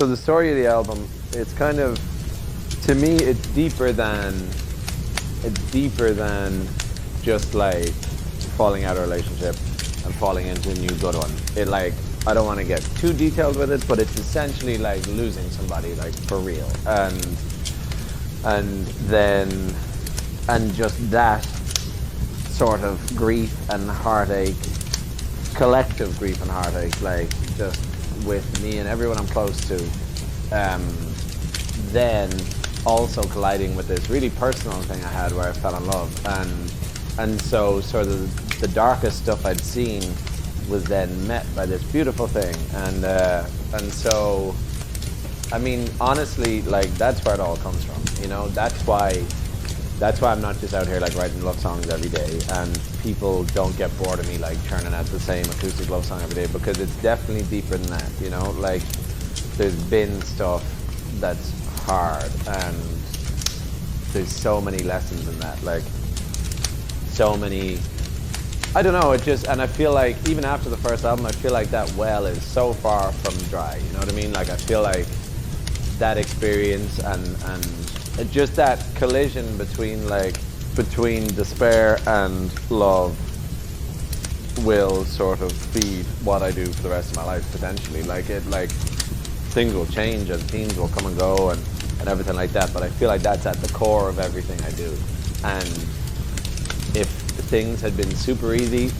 So the story of the album, it's kind of, to me, it's deeper than just like falling out of a relationship and falling into a new good one. It like, I don't want to get too detailed with it, but it's essentially like losing somebody, like for real, and just that sort of grief and heartache, collective grief and heartache, like just with me and everyone I'm close to, then also colliding with this really personal thing I had where I fell in love, and so sort of the darkest stuff I'd seen was then met by this beautiful thing, and so, I mean, honestly, like that's where it all comes from, you know. That's why I'm not just out here like writing love songs every day, and people don't get bored of me like churning out the same acoustic love song every day, because it's definitely deeper than that, you know. Like there's been stuff that's hard, and there's so many lessons in that, like so many, I don't know, it just, and I feel like even after the first album, I feel like that well is so far from dry, you know what I mean? Like I feel like that experience and just that collision between despair and love will sort of feed what I do for the rest of my life, potentially. Like things will change and themes will come and go and everything like that, but I feel like that's at the core of everything I do. And if things had been super easy,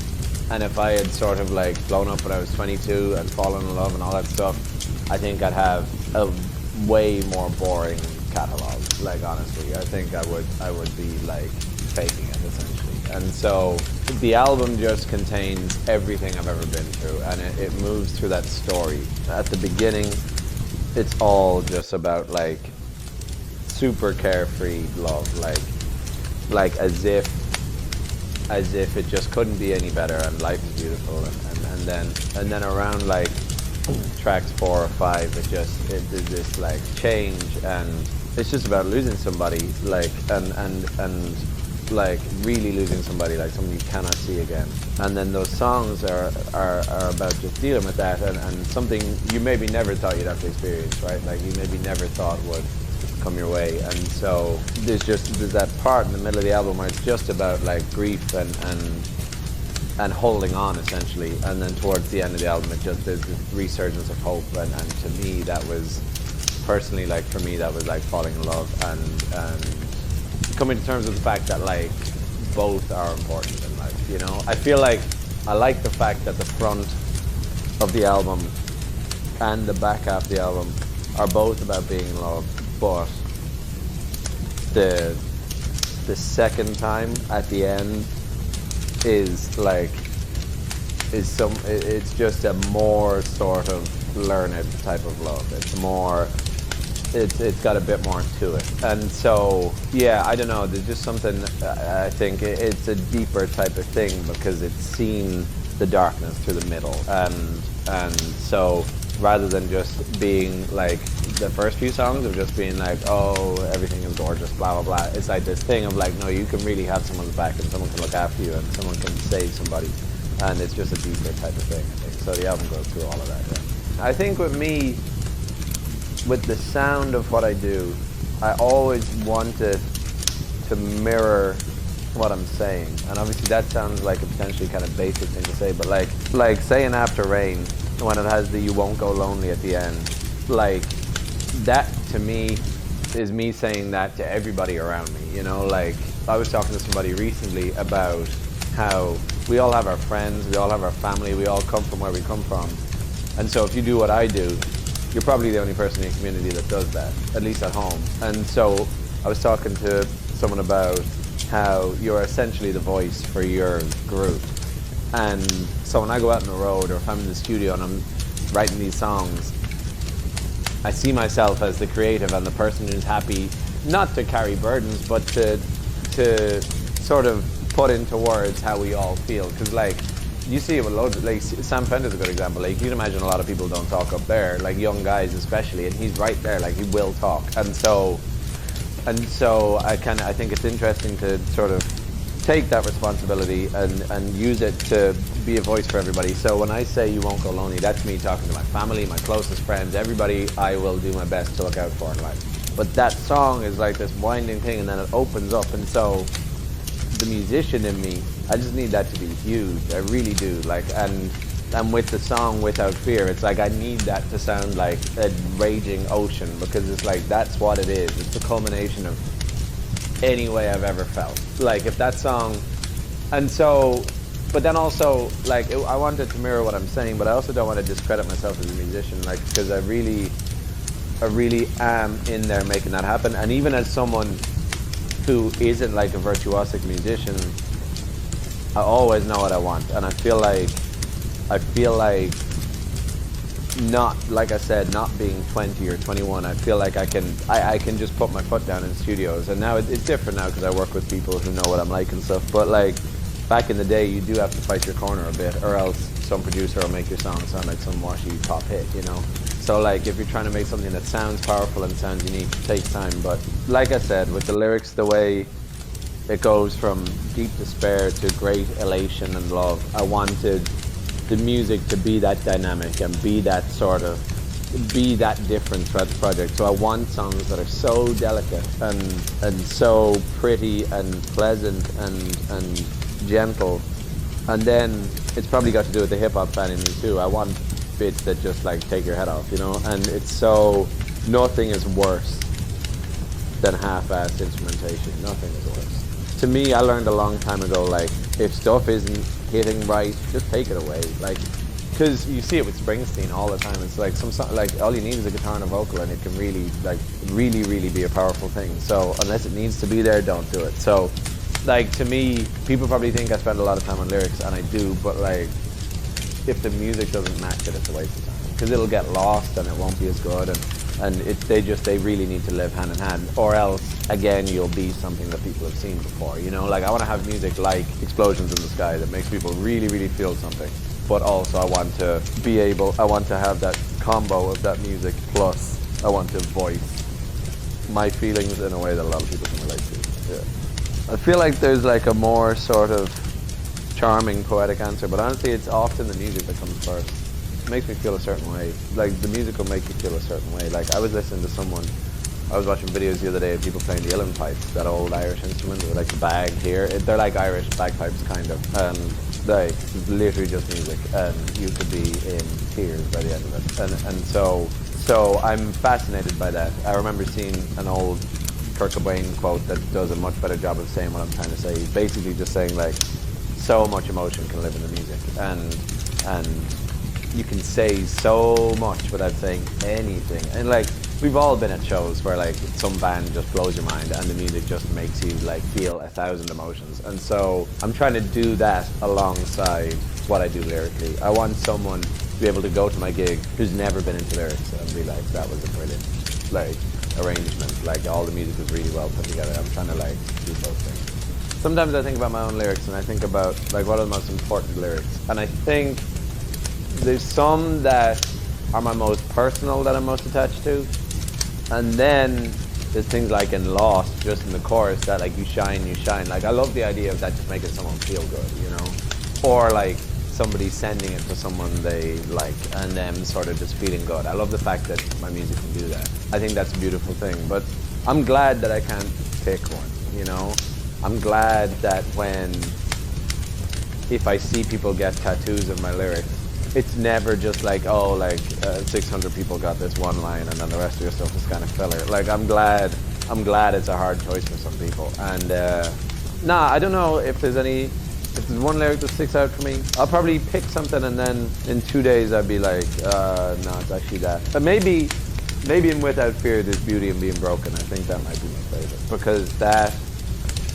and if I had sort of like blown up when I was 22 and fallen in love and all that stuff, I think I'd have a way more boring catalog. Like honestly, I think I would be like faking it essentially. And so the album just contains everything I've ever been through, and it moves through that story. At the beginning, it's all just about like super carefree love, like as if it just couldn't be any better, and life is beautiful, and then around like tracks 4 or 5, there's this like change, and it's just about losing somebody, like and like really losing somebody, like someone you cannot see again. And then those songs are about just dealing with that, and something you maybe never thought you'd have to experience, right? Like you maybe never thought would come your way. And so there's that part in the middle of the album where it's just about like grief and holding on essentially, and then towards the end of the album there's this resurgence of hope, and to me that was personally, like for me, that was like falling in love and coming to terms with the fact that like both are important in life, you know. I feel like I like the fact that the front of the album and the back half of the album are both about being in love, but the second time at the end is it's just a more sort of learned type of love. It's more, it's got a bit more to it. And so, yeah, I don't know, there's just something, I think it's a deeper type of thing because it's seen the darkness through the middle. And so rather than just being like the first few songs of just being like, oh, everything is gorgeous, blah, blah, blah. It's like this thing of like, no, you can really have someone's back and someone can look after you and someone can save somebody. And it's just a deeper type of thing, I think. So the album goes through all of that, yeah. I think with me, with the sound of what I do, I always wanted to mirror what I'm saying. And obviously that sounds like a potentially kind of basic thing to say, but like saying After Rain, when it has the "you won't go lonely" at the end, like that to me is me saying that to everybody around me, you know. Like I was talking to somebody recently about how we all have our friends, we all have our family, we all come from where we come from, and so if you do what I do, you're probably the only person in your community that does that, at least at home. And so I was talking to someone about how you're essentially the voice for your group. And so when I go out on the road, or if I'm in the studio and I'm writing these songs, I see myself as the creative and the person who's happy not to carry burdens, but to sort of put into words how we all feel. Because like, you see it with loads of, like, Sam Fender's a good example. Like, you can imagine a lot of people don't talk up there, like young guys especially, and he's right there, like he will talk. And so I think it's interesting to sort of take that responsibility and use it to be a voice for everybody. So when I say You Won't Go Lonely, that's me talking to my family, my closest friends, everybody I will do my best to look out for in life. But that song is like this winding thing, and then it opens up, and so the musician in me, I just need that to be huge. I really do. Like, and with the song Without Fear, it's like I need that to sound like a raging ocean, because it's like that's what it is. It's the culmination of any way I've ever felt. Like if that song, and so, but then also like I wanted to mirror what I'm saying, but I also don't want to discredit myself as a musician, like because I really am in there making that happen. And even as someone who isn't like a virtuosic musician, I always know what I want, and I feel like not, like I said, not being 20 or 21, I feel like I can just put my foot down in studios. And now it's different now because I work with people who know what I'm like and stuff, but like back in the day you do have to fight your corner a bit, or else some producer will make your song sound like some washy pop hit, you know. So like if you're trying to make something that sounds powerful and sounds unique, it takes time. But like I said, with the lyrics, the way it goes from deep despair to great elation and love, I wanted the music to be that dynamic and be that different throughout the project. So I want songs that are so delicate and so pretty and pleasant and gentle. And then it's probably got to do with the hip hop fan in me too. I want bits that just like take your head off, you know. And it's so, nothing is worse than half-assed instrumentation. Nothing is worse. To me, I learned a long time ago, like, if stuff isn't hitting right, just take it away. Like, because you see it with Springsteen all the time. It's like like all you need is a guitar and a vocal, and it can really, like, really be a powerful thing. So unless it needs to be there, don't do it. So, like, to me, people probably think I spend a lot of time on lyrics, and I do, but like, if the music doesn't match it, it's a waste of time, because it'll get lost and it won't be as good. And they really need to live hand in hand, or else again you'll be something that people have seen before, you know. Like I want to have music like Explosions in the Sky that makes people really feel something, but also I want to have that combo of that music, plus I want to voice my feelings in a way that a lot of people can relate to. Yeah. I feel like there's like a more sort of charming poetic answer, but honestly it's often the music that comes first. Makes me feel a certain way. Like the music will make you feel a certain way. Like I was listening to someone, I was watching videos the other day of people playing the uilleann pipes, that old Irish instrument with like the bag here. They're like Irish bagpipes kind of, and like literally just music, and you could be in tears by the end of it. And so I'm fascinated by that. I remember seeing an old Kurt Cobain quote that does a much better job of saying what I'm trying to say. He's basically just saying like, so much emotion can live in the music, and you can say so much without saying anything. And like, we've all been at shows where like some band just blows your mind and the music just makes you like feel 1,000 emotions. And so I'm trying to do that alongside what I do lyrically. I want someone to be able to go to my gig who's never been into lyrics and be like, that was a brilliant like arrangement, like all the music was really well put together. I'm trying to like do both things. Sometimes I think about my own lyrics and I think about like what are the most important lyrics, and I think there's some that are my most personal, that I'm most attached to, and then there's things like in Lost, just in the chorus, that like you shine. Like I love the idea of that just making someone feel good, you know, or like somebody sending it to someone they like and them sort of just feeling good. I love the fact that my music can do that. I think that's a beautiful thing, but I'm glad that I can't pick one, you know. I'm glad that if I see people get tattoos of my lyrics, it's never just like, oh, like 600 people got this one line and then the rest of your stuff is kind of filler. Like I'm glad it's a hard choice for some people. And I don't know if there's one lyric that sticks out for me. I'll probably pick something and then in 2 days I'd be like, no, it's actually that. But maybe in Without Fear there's beauty in being broken. I think that might be my favorite, because that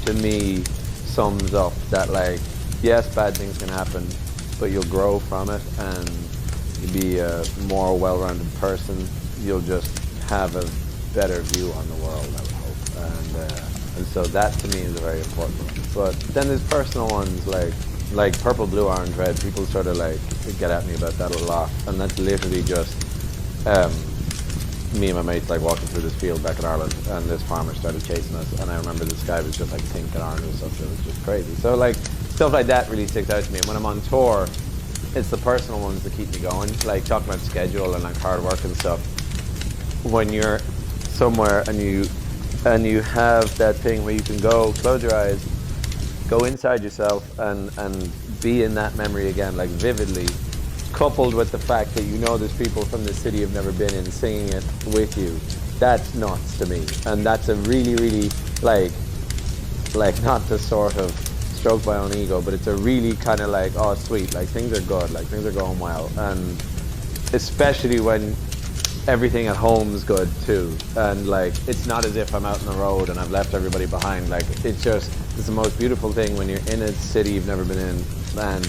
to me sums up that, like, yes, bad things can happen, but you'll grow from it and you'll be a more well-rounded person. You'll just have a better view on the world, I would hope. And so that to me is a very important one. But then there's personal ones like Purple, Blue, Orange, Red. People sort of like get at me about that a lot, and that's literally just me and my mates like walking through this field back in Ireland, and this farmer started chasing us, and I remember the sky was just like pink and orange and stuff. It was just crazy. So like stuff like that really sticks out to me. And when I'm on tour, it's the personal ones that keep me going. Like talking about schedule and like hard work and stuff. When you're somewhere and you have that thing where you can go, close your eyes, go inside yourself and be in that memory again, like vividly, coupled with the fact that you know there's people from the city you've never been in singing it with you. That's nuts to me. And that's a really, really, like not to sort of stroke my own ego, but it's a really kind of like, oh sweet, like things are good, like things are going well. And especially when everything at home is good too. And like, it's not as if I'm out on the road and I've left everybody behind. Like, it's the most beautiful thing when you're in a city you've never been in and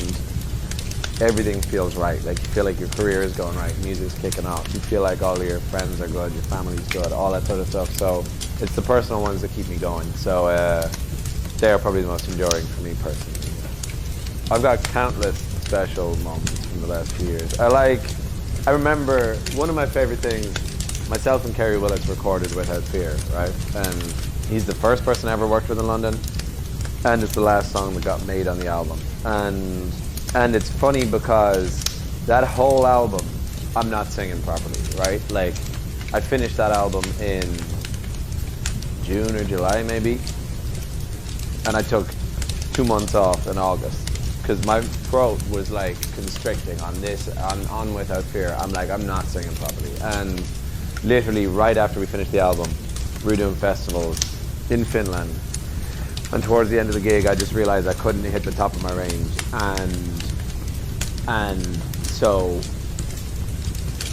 everything feels right. Like, you feel like your career is going right, music's kicking off, you feel like all of your friends are good, your family's good, all that sort of stuff. So it's the personal ones that keep me going. So they're probably the most enduring for me personally. I've got countless special moments from the last few years. I remember one of my favorite things, myself and Kerry Willis recorded Without Fear, right? And he's the first person I ever worked with in London, and it's the last song that got made on the album. And it's funny because that whole album, I'm not singing properly, right? Like, I finished that album in June or July maybe, and I took 2 months off in August because my throat was like constricting on this, on Without Fear. I'm like, I'm not singing properly. And literally right after we finished the album, we were doing festivals in Finland. And towards the end of the gig, I just realized I couldn't hit the top of my range. And so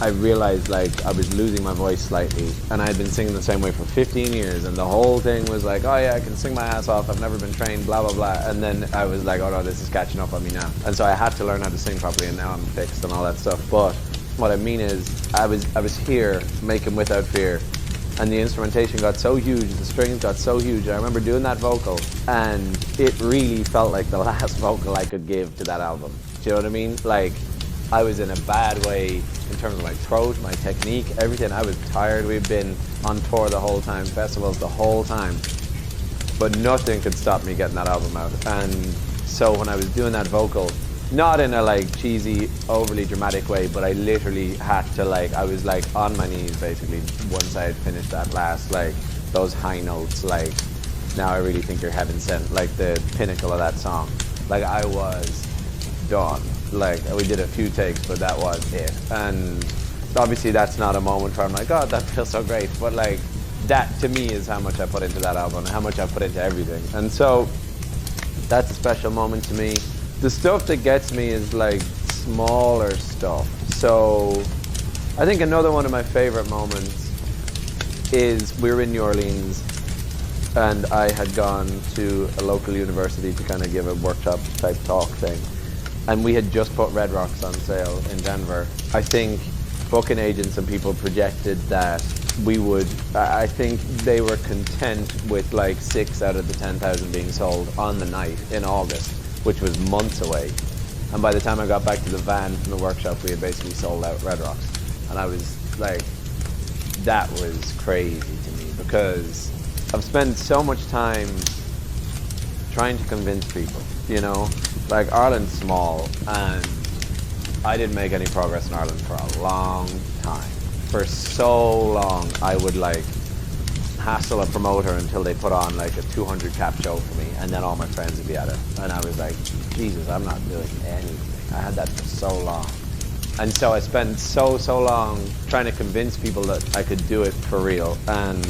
I realized like I was losing my voice slightly, and I had been singing the same way for 15 years, and the whole thing was like, oh yeah, I can sing my ass off, I've never been trained, blah blah blah. And then I was like, oh no, this is catching up on me now. And so I had to learn how to sing properly, and now I'm fixed and all that stuff. But what I mean is, I was here making Without Fear, and the instrumentation got so huge, the strings got so huge. I remember doing that vocal, and it really felt like the last vocal I could give to that album. Do you know what I mean? Like, I was in a bad way in terms of my throat, my technique, everything. I was tired. We'd been on tour the whole time, festivals the whole time, but nothing could stop me getting that album out. And so when I was doing that vocal, not in a like cheesy, overly dramatic way, but I literally had to like, I was like on my knees basically once I had finished that last, like those high notes, like now I really think you're heaven sent, like the pinnacle of that song. Like I was done. Like we did a few takes, but that was it. And obviously that's not a moment where I'm like, oh, that feels so great. But like that to me is how much I put into that album and how much I put into everything. And so that's a special moment to me. The stuff that gets me is like smaller stuff. So I think another one of my favorite moments is we were in New Orleans and I had gone to a local university to kind of give a workshop type talk thing. And we had just put Red Rocks on sale in Denver. I think booking agents and people projected that we would, I think they were content with like 6 out of the 10,000 being sold on the night in August, which was months away. And by the time I got back to the van from the workshop, we had basically sold out Red Rocks. And I was like, that was crazy to me because I've spent so much time trying to convince people, you know? Like Ireland's small and I didn't make any progress in Ireland for a long time. For so long, I would like hassle a promoter until they put on like a 200 cap show for me, and then all my friends would be at it. And I was like, Jesus, I'm not doing anything. I had that for so long. And so I spent so long trying to convince people that I could do it for real. And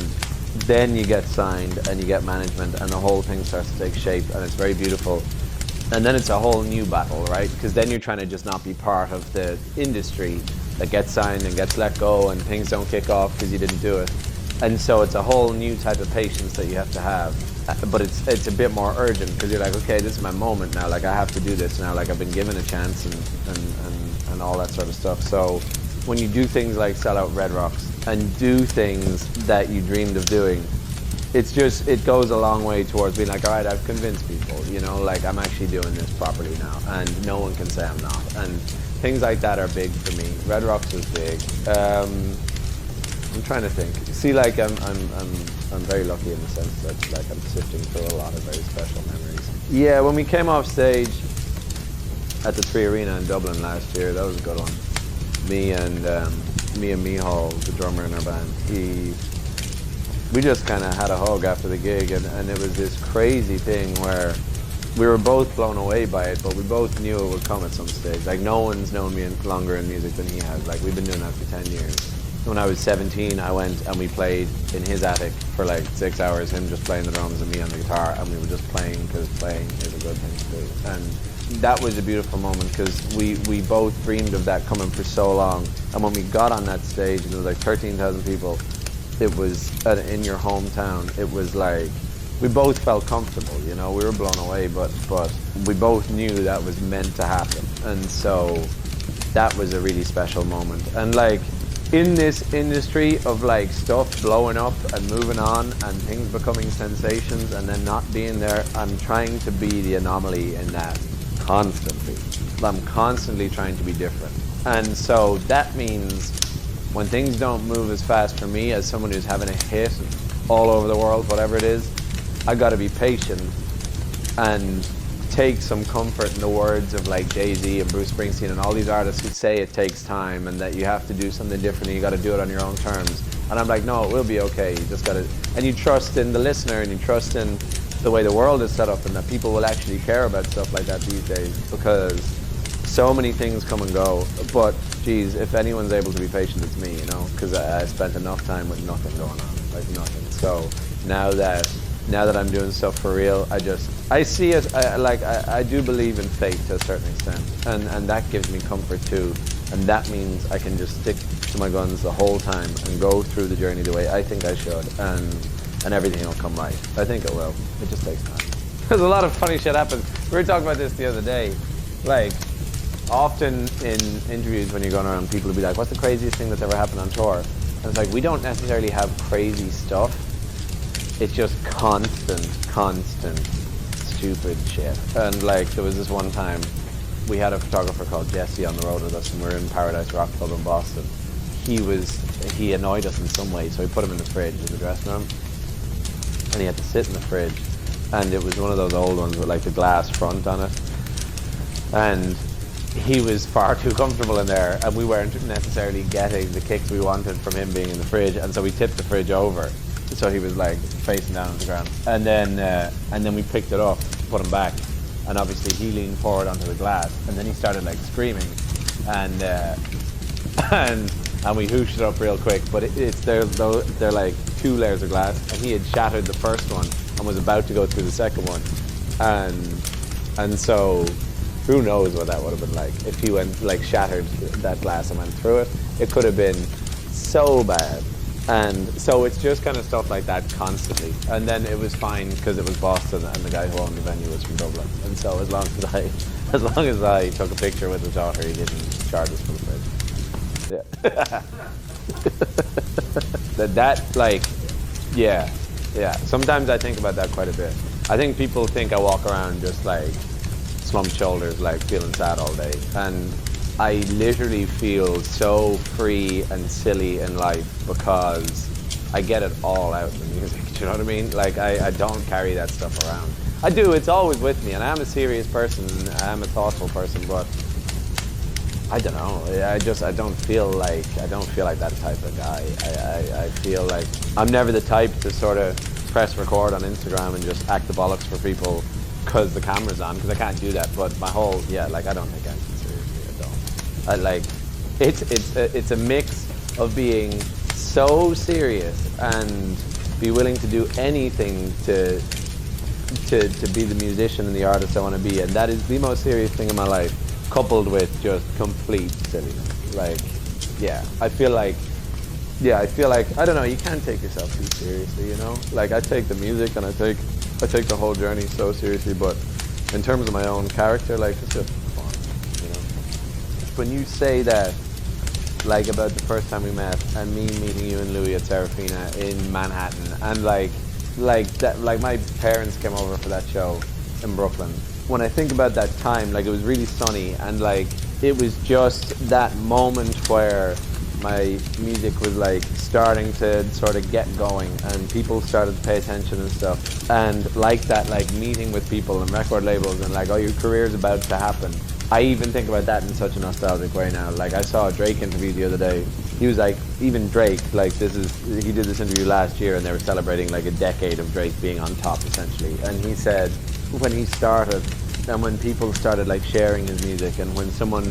then you get signed and you get management and the whole thing starts to take shape and it's very beautiful. And then it's a whole new battle, right? Because then you're trying to just not be part of the industry that gets signed and gets let go and things don't kick off because you didn't do it. And so it's a whole new type of patience that you have to have. But it's a bit more urgent because you're like, okay, this is my moment now. Like I have to do this now. Like I've been given a chance and all that sort of stuff. So when you do things like sell out Red Rocks and do things that you dreamed of doing, it goes a long way towards being like, all right, I've convinced people, you know, like I'm actually doing this properly now and no one can say I'm not. And things like that are big for me. Red Rocks was big. I'm trying to think. See, like I'm very lucky in the sense that like I'm sifting through a lot of very special memories. Yeah, when we came off stage at the 3 Arena in Dublin last year, that was a good one. Me and Mihal, the drummer in our band, we just kind of had a hug after the gig, and it was this crazy thing where we were both blown away by it, but we both knew it would come at some stage. Like, no one's known me longer in music than he has. Like, we've been doing that for 10 years. When I was 17, I went and we played in his attic for like 6 hours, him just playing the drums and me on the guitar, and we were just playing because playing is a good thing to do. And that was a beautiful moment because we both dreamed of that coming for so long. And when we got on that stage, and there was like 13,000 people, it was in your hometown, it was like, we both felt comfortable, you know, we were blown away, but we both knew that was meant to happen. And so that was a really special moment. And like, in this industry of like stuff blowing up and moving on and things becoming sensations and then not being there, I'm trying to be the anomaly in that constantly. I'm constantly trying to be different. And so that means when things don't move as fast for me as someone who's having a hit all over the world, whatever it is, I gotta be patient and take some comfort in the words of like Jay-Z and Bruce Springsteen and all these artists who say it takes time and that you have to do something different and you gotta do it on your own terms. And I'm like, no, it will be okay. You just gotta, and you trust in the listener and you trust in the way the world is set up and that people will actually care about stuff like that these days, because so many things come and go. But geez, if anyone's able to be patient, it's me, you know, because I spent enough time with nothing going on, like nothing. So now that I'm doing stuff for real, I see it, I do believe in fate to a certain extent, and that gives me comfort too, and that means I can just stick to my guns the whole time and go through the journey the way I think I should, and everything will come right. I think it will. It just takes time. There's a lot of funny shit happens. We were talking about this the other day, like, often in interviews when you're going around, people will be like, what's the craziest thing that's ever happened on tour? And it's like, we don't necessarily have crazy stuff. It's just constant, stupid shit. And like, there was this one time, we had a photographer called Jesse on the road with us, and we were in Paradise Rock Club in Boston. He annoyed us in some way, so we put him in the fridge in the dressing room, and he had to sit in the fridge. And it was one of those old ones with like the glass front on it. And he was far too comfortable in there, and we weren't necessarily getting the kicks we wanted from him being in the fridge, and so we tipped the fridge over. So he was like facing down on the ground, and then we picked it up, put him back, and obviously he leaned forward onto the glass, and then he started like screaming, and we hooshed it up real quick. But they're like 2 layers of glass, and he had shattered the first one and was about to go through the second one, and so who knows what that would have been like if he went like shattered that glass and went through it. It could have been so bad. And so it's just kind of stuff like that constantly. And then it was fine because it was Boston and the guy who owned the venue was from Dublin. And so as long as I took a picture with his daughter, he didn't charge us for the fridge. Yeah. that like, yeah. Sometimes I think about that quite a bit. I think people think I walk around just like slumped shoulders, like feeling sad all day. And I literally feel so free and silly in life because I get it all out in the music. Do you know what I mean? Like, I don't carry that stuff around. I do, it's always with me, and I am a serious person, and I am a thoughtful person, but I don't know. I don't feel like that type of guy. I feel like I'm never the type to sort of press record on Instagram and just act the bollocks for people because the camera's on, because I can't do that. But my whole, like, I don't take anything seriously. I don't. Like, it's a mix of being so serious and be willing to do anything to be the musician and the artist I want to be, and that is the most serious thing in my life, coupled with just complete silliness. Like, I feel like, I don't know, you can't take yourself too seriously, you know? Like, I take the music and I take the whole journey so seriously, but in terms of my own character, like, it's just fun, you know? When you say that, like, about the first time we met and me meeting you and Louis at Serafina in Manhattan, and like my parents came over for that show in Brooklyn. When I think about that time, like, it was really sunny, and like it was just that moment where my music was like starting to sort of get going, and people started to pay attention and stuff. And like that, like meeting with people and record labels, and like, oh, your career's about to happen. I even think about that in such a nostalgic way now. Like, I saw a Drake interview the other day. He was like, even Drake, like he did this interview last year, and they were celebrating like a decade of Drake being on top, essentially. And he said, when he started, and when people started like sharing his music, and when someone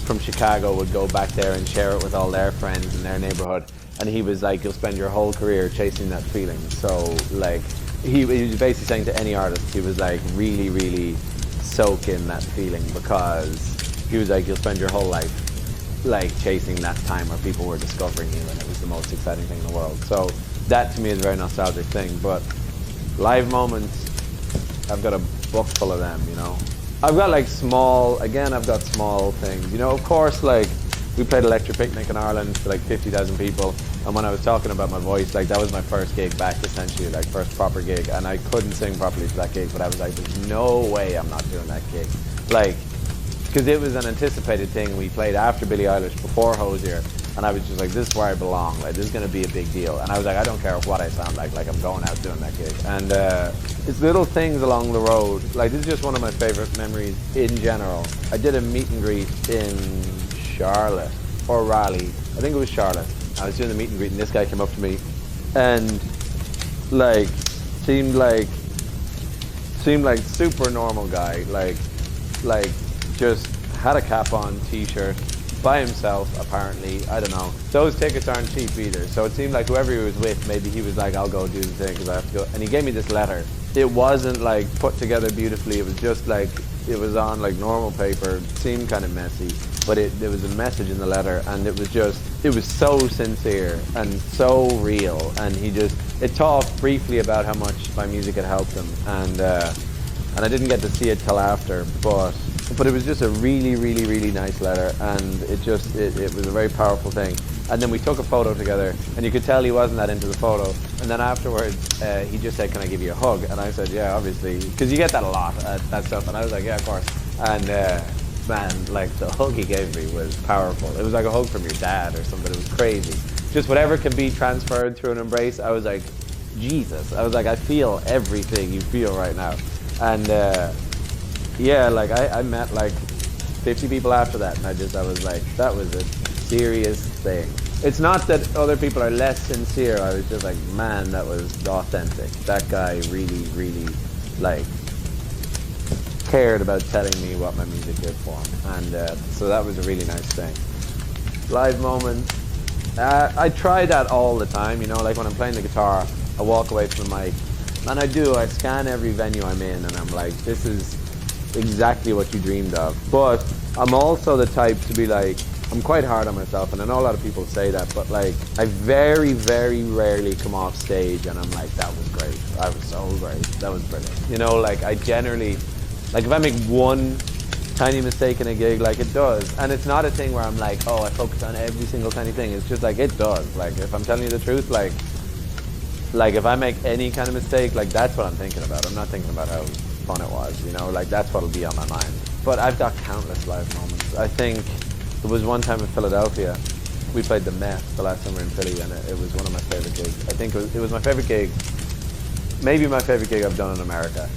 from Chicago would go back there and share it with all their friends in their neighborhood, and he was like, you'll spend your whole career chasing that feeling. So like, he was basically saying to any artist, he was like, really, really soak in that feeling, because he was like, you'll spend your whole life like chasing that time where people were discovering you, and it was the most exciting thing in the world. So that to me is a very nostalgic thing. But live moments, I've got a book full of them, you know. I've got like small things, you know. Of course, like we played Electric Picnic in Ireland to like 50,000 people, and when I was talking about my voice, like that was my first gig back, essentially, like first proper gig, and I couldn't sing properly for that gig, but I was like, there's no way I'm not doing that gig, like, because it was an anticipated thing. We played after Billie Eilish, before Hozier, and I was just like, this is where I belong, like this is going to be a big deal. And I was like, I don't care what I sound like I'm going out doing that gig. And it's little things along the road. Like, this is just one of my favorite memories in general. I did a meet and greet in Charlotte, or Raleigh, I think it was Charlotte. I was doing the meet and greet, and this guy came up to me and like seemed like super normal guy, like just had a cap on, t-shirt, by himself apparently, I don't know. Those tickets aren't cheap either, so it seemed like whoever he was with, maybe he was like, I'll go do the thing because I have to go. And he gave me this letter. It wasn't like put together beautifully, it was just like, it was on like normal paper, it seemed kind of messy, but there was a message in the letter, and it was so sincere and so real. And it talked briefly about how much my music had helped him, and I didn't get to see it till after, but it was just a really, really, really nice letter, and it was a very powerful thing. And then we took a photo together, and you could tell he wasn't that into the photo. And then afterwards, he just said, can I give you a hug? And I said, yeah, obviously, because you get that a lot, that stuff. And I was like, yeah, of course. And man, like the hug he gave me was powerful. It was like a hug from your dad or something. It was crazy. Just whatever can be transferred through an embrace. I was like, Jesus. I was like, I feel everything you feel right now. And yeah, like I met like 50 people after that, and I was like, that was a serious thing. It's not that other people are less sincere. I was just like, man, that was authentic. That guy really, really like cared about telling me what my music did for him, and so that was a really nice thing. Live moments, I try that all the time, you know, like when I'm playing the guitar, I walk away from the mic, and I scan every venue I'm in, and I'm like, this is exactly what you dreamed of. But I'm also the type to be like, I'm quite hard on myself, and I know a lot of people say that, but like, I very, very rarely come off stage and I'm like, that was great, that was so great, that was brilliant. You know, like I generally, like if I make one tiny mistake in a gig, like it does, and it's not a thing where I'm like, oh, I focus on every single tiny thing. It's just like, it does. Like if I'm telling you the truth, like if I make any kind of mistake, like that's what I'm thinking about. I'm not thinking about how fun it was, you know, like that's what'll be on my mind. But I've got countless live moments. I think there was one time in Philadelphia, we played the Met the last summer in Philly, and it was one of my favorite gigs. I think it was my favorite gig, maybe my favorite gig I've done in America.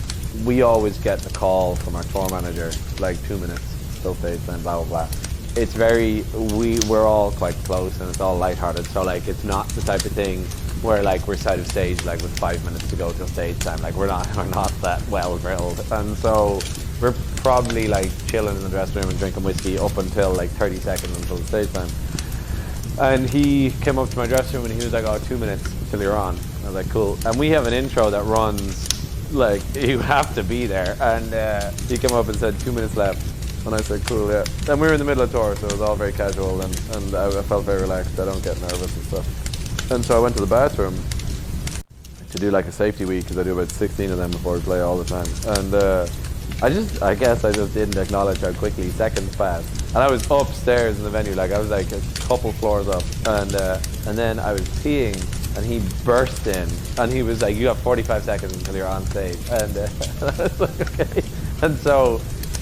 We always get the call from our tour manager, like 2 minutes, still stage time, blah, blah, blah. It's we're all quite close, and it's all lighthearted, so like it's not the type of thing where like we're side of stage like with 5 minutes to go till stage time. Like we're not that well drilled, and so we're probably like chilling in the dressing room and drinking whiskey up until like 30 seconds until the stage time. And he came up to my dressing room and he was like, oh, 2 minutes till you're on. I was like, cool. And we have an intro that runs like you have to be there, and he came up and said 2 minutes left, and I said, cool, yeah. And we were in the middle of tour, so it was all very casual, and I felt very relaxed. I don't get nervous and stuff. And so I went to the bathroom to do like a safety week, because I do about 16 of them before we play all the time. And I guess I just didn't acknowledge how quickly seconds passed. And I was upstairs in the venue, like I was like a couple floors up, and then I was peeing, and he burst in, and he was like, you have 45 seconds until you're on stage. And I was like, okay.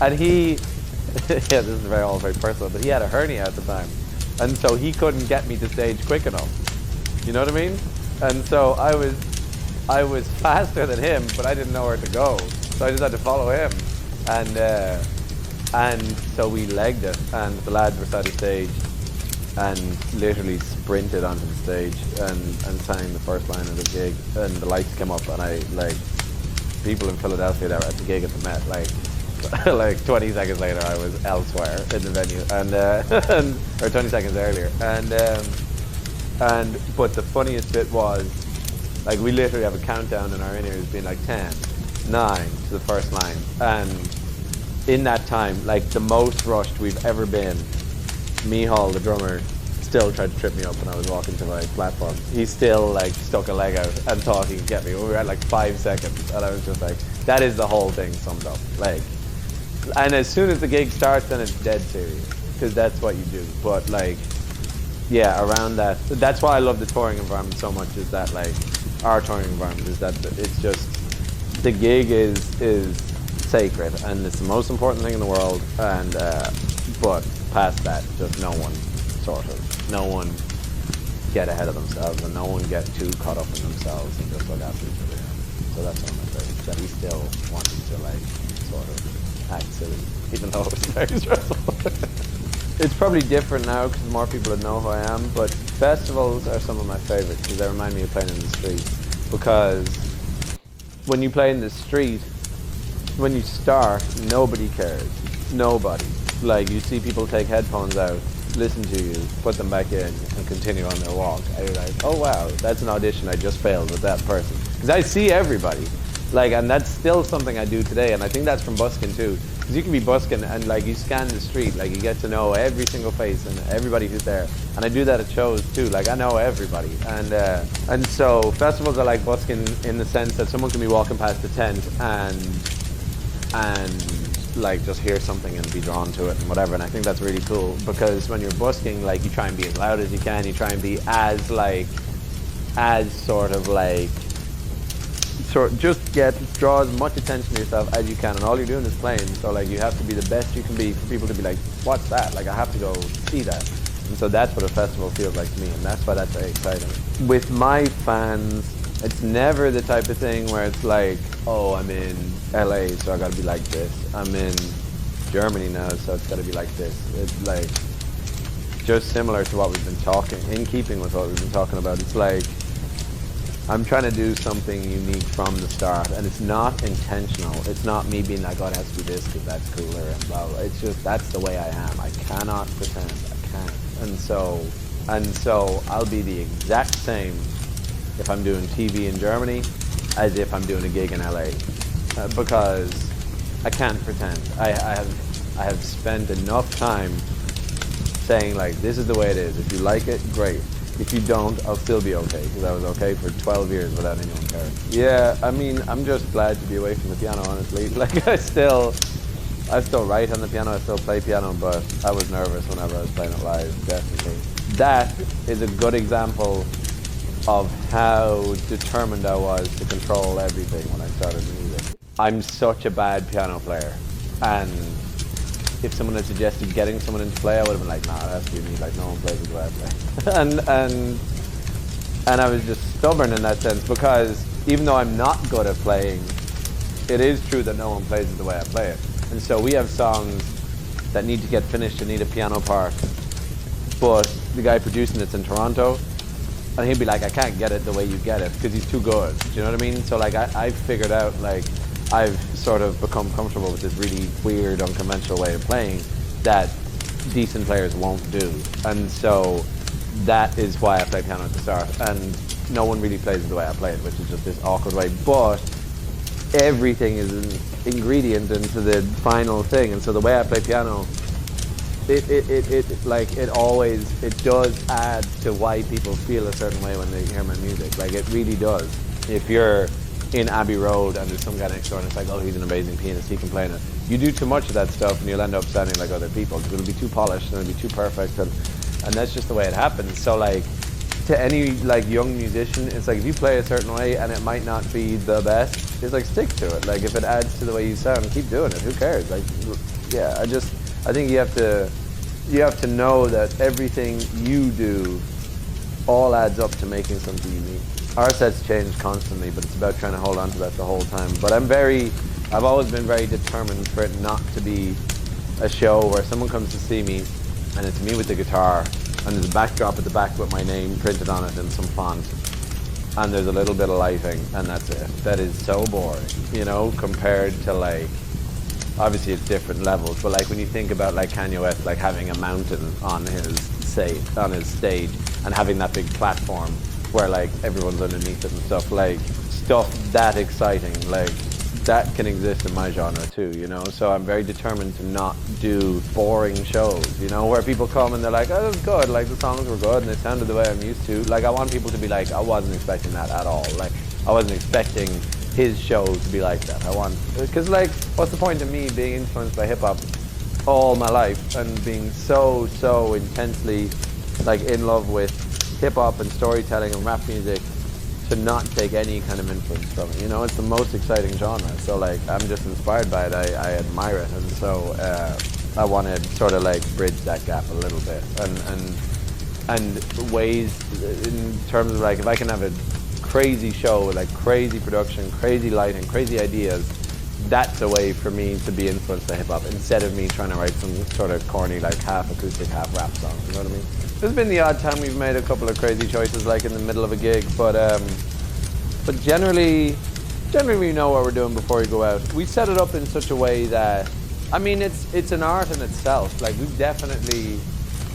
And he, yeah, this is all very personal, but he had a hernia at the time. and so he couldn't get me to stage quick enough. You know what I mean? And so I was faster than him, but I didn't know where to go, so I just had to follow him. And so we legged it, and the lads were side of stage, and literally sprinted onto the stage and sang the first line of the gig, and the lights came up, and I, like, people in Philadelphia that were at the gig at the Met, like 20 seconds later I was elsewhere in the venue, and or 20 seconds earlier, but the funniest bit was, like, we literally have a countdown in our in-ears being like 10, 9 to the first line, and in that time, like, the most rushed we've ever been, Mihal, the drummer, still tried to trip me up when I was walking to my platform. He still, like, stuck a leg out and thought he could get me. We were at like 5 seconds, and I was just like, that is the whole thing summed up. Like, and as soon as the gig starts, then it's dead serious, because that's what you do. But, like, yeah, around that, that's why I love the touring environment so much, is that, like, our touring environment is that it's just, the gig is sacred, and it's the most important thing in the world, and but past that, just no one get ahead of themselves, and no one get too caught up in themselves, and just look after each other. So that's one of my favorites, that he still wanted to, like, sort of act silly, even though it was very stressful. It's probably different now because more people would know who I am, but festivals are some of my favorites because they remind me of playing in the street. Because when you play in the street, when you start, nobody cares. Nobody. Like, you see people take headphones out, listen to you, put them back in, and continue on their walk. And you're like, oh wow, that's an audition I just failed with that person. Because I see everybody. Like, and that's still something I do today, and I think that's from busking too. Because you can be busking and, like, you scan the street, like, you get to know every single face and everybody who's there. And I do that at shows too, like, I know everybody. And so festivals are like busking in the sense that someone can be walking past the tent and like, just hear something and be drawn to it and whatever. And I think that's really cool, because when you're busking, like, you try and be as loud as you can, you try and be as, like, just draw as much attention to yourself as you can, and all you're doing is playing. So, like, you have to be the best you can be for people to be like, what's that? Like, I have to go see that. And so that's what a festival feels like to me, and that's why that's very exciting. With my fans, it's never the type of thing where it's like, oh, I'm in LA, so I gotta be like this. I'm in Germany now, so it's gotta be like this. It's like, just similar to what we've been talking, in keeping with what we've been talking about. It's like, I'm trying to do something unique from the start, and it's not intentional. It's not me being like, oh, it has to be this because that's cooler and blah, blah. It's just, that's the way I am. I cannot pretend. I can't. And so I'll be the exact same if I'm doing TV in Germany as if I'm doing a gig in LA, because I can't pretend. I have spent enough time saying, like, this is the way it is. If you like it, great. If you don't, I'll still be okay, because I was okay for 12 years without anyone caring. Yeah, I mean, I'm just glad to be away from the piano, honestly. Like, I still write on the piano, I still play piano, but I was nervous whenever I was playing it live, definitely. That is a good example of how determined I was to control everything when I started music. I'm such a bad piano player, and if someone had suggested getting someone in to play, I would have been like, nah, it has to be me, like, no one plays it the way I play. and I was just stubborn in that sense, because even though I'm not good at playing, it is true that no one plays it the way I play it. And so we have songs that need to get finished and need a piano part, but the guy producing it's in Toronto, and he'd be like, I can't get it the way you get it, because he's too good. Do you know what I mean? So, like, I've figured out, like, I've sort of become comfortable with this really weird, unconventional way of playing that decent players won't do. And so that is why I play piano at the start. And no one really plays it the way I play it, which is just this awkward way. But everything is an ingredient into the final thing. And so the way I play piano, it does add to why people feel a certain way when they hear my music. Like, it really does. If you're in Abbey Road and there's some guy next door and it's like, oh, he's an amazing pianist, he can play it. You do too much of that stuff and you'll end up sounding like other people, because it'll be too polished and it'll be too perfect, and that's just the way it happens. So, like, to any, like, young musician, it's like, if you play a certain way and it might not be the best, it's like, stick to it. Like, if it adds to the way you sound, keep doing it. Who cares? Like, yeah, I think you have to you have to know that everything you do all adds up to making something unique. Our sets change constantly, but it's about trying to hold on to that the whole time. But I've always been very determined for it not to be a show where someone comes to see me and it's me with the guitar and there's a backdrop at the back with my name printed on it in some font and there's a little bit of lighting and that's it. That is so boring, you know, compared to like, obviously it's different levels, but like when you think about like Kanye West, like having a mountain on his stage and having that big platform where like everyone's underneath it and stuff, like stuff that exciting, like that can exist in my genre too, you know? So I'm very determined to not do boring shows, you know, where people come and they're like, oh, it was good, like the songs were good and they sounded the way I'm used to. Like I want people to be like, I wasn't expecting that at all. Like I wasn't expecting his show to be like that. Because like, what's the point of me being influenced by hip hop all my life and being so intensely like in love with hip hop and storytelling and rap music to not take any kind of influence from it, you know? It's the most exciting genre, so like I'm just inspired by it. I admire it, and so I want to sort of like bridge that gap a little bit, and ways in terms of like if I can have a crazy show with like crazy production, crazy lighting, crazy ideas, that's a way for me to be influenced by hip hop instead of me trying to write some sort of corny like half acoustic, half rap song. You know what I mean? There's been the odd time we've made a couple of crazy choices like in the middle of a gig, but generally we know what we're doing before we go out. We set it up in such a way that, I mean, it's an art in itself. Like we've definitely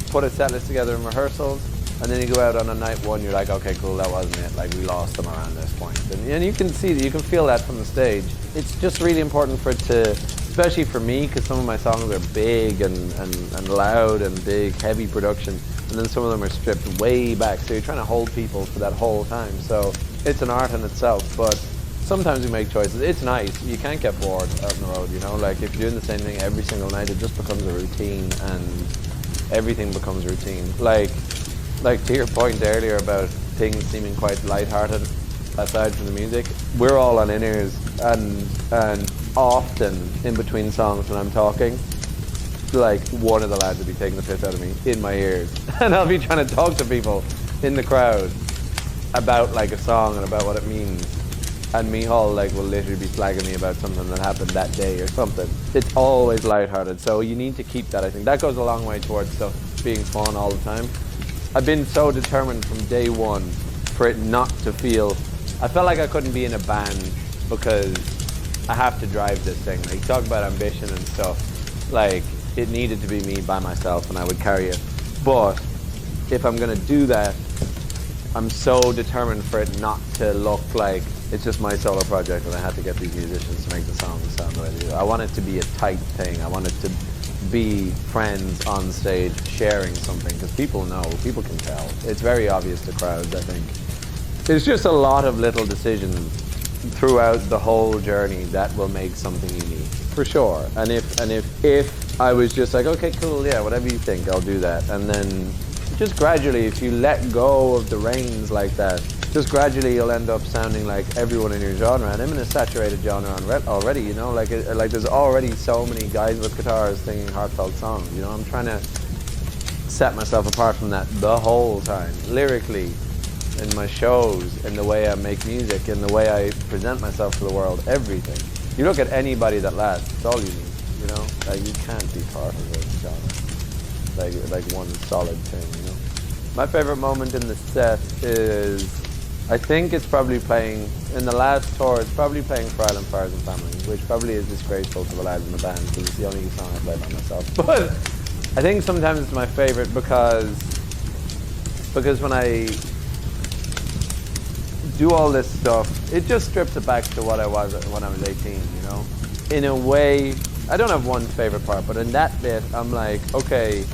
put a set list together in rehearsals, and then you go out on a night one, you're like, okay, cool, that wasn't it. Like we lost them around this point, and you can see that, you can feel that from the stage. It's just really important for it to, especially for me, because some of my songs are big and loud and big, heavy production. And then some of them are stripped way back, so you're trying to hold people for that whole time. So it's an art in itself, but sometimes we make choices. It's nice. You can't get bored out on the road, you know? Like if you're doing the same thing every single night, it just becomes a routine and everything becomes routine. Like to your point earlier about things seeming quite lighthearted aside from the music, we're all on in-ears and often in between songs when I'm talking, like one of the lads will be taking the piss out of me in my ears and I'll be trying to talk to people in the crowd about like a song and about what it means, and Mihal like will literally be slagging me about something that happened that day or something. It's always lighthearted, so you need to keep that. I think that goes a long way towards stuff being fun all the time. I've been so determined from day one for it not to feel, I felt like I couldn't be in a band because I have to drive this thing. Like talk about ambition and stuff, like it needed to be me by myself and I would carry it. But if I'm gonna do that, I'm so determined for it not to look like it's just my solo project and I have to get these musicians to make the songs sound the way they do. I want it to be a tight thing. I want it to be friends on stage sharing something, because people know, people can tell. It's very obvious to crowds, I think. It's just a lot of little decisions throughout the whole journey that will make something unique, for sure. And if I was just like, okay, cool, yeah, whatever you think, I'll do that. And then just gradually, if you let go of the reins like that, just gradually you'll end up sounding like everyone in your genre. And I'm in a saturated genre already, you know, like there's already so many guys with guitars singing heartfelt songs, you know. I'm trying to set myself apart from that the whole time, lyrically, in my shows, in the way I make music, in the way I present myself to the world, everything. You look at anybody that lasts, it's all you need, you know? Like you can't be part of a genre, like one solid thing, you know? My favorite moment in the set is, I think it's probably playing, in the last tour, it's probably playing For Island Fires and Family, which probably is disgraceful to the lads in the band, because it's the only song I play by myself. But I think sometimes it's my favorite because when I do all this stuff, it just strips it back to what I was when I was 18, you know? In a way, I don't have one favorite part, but in that bit, I'm like, okay,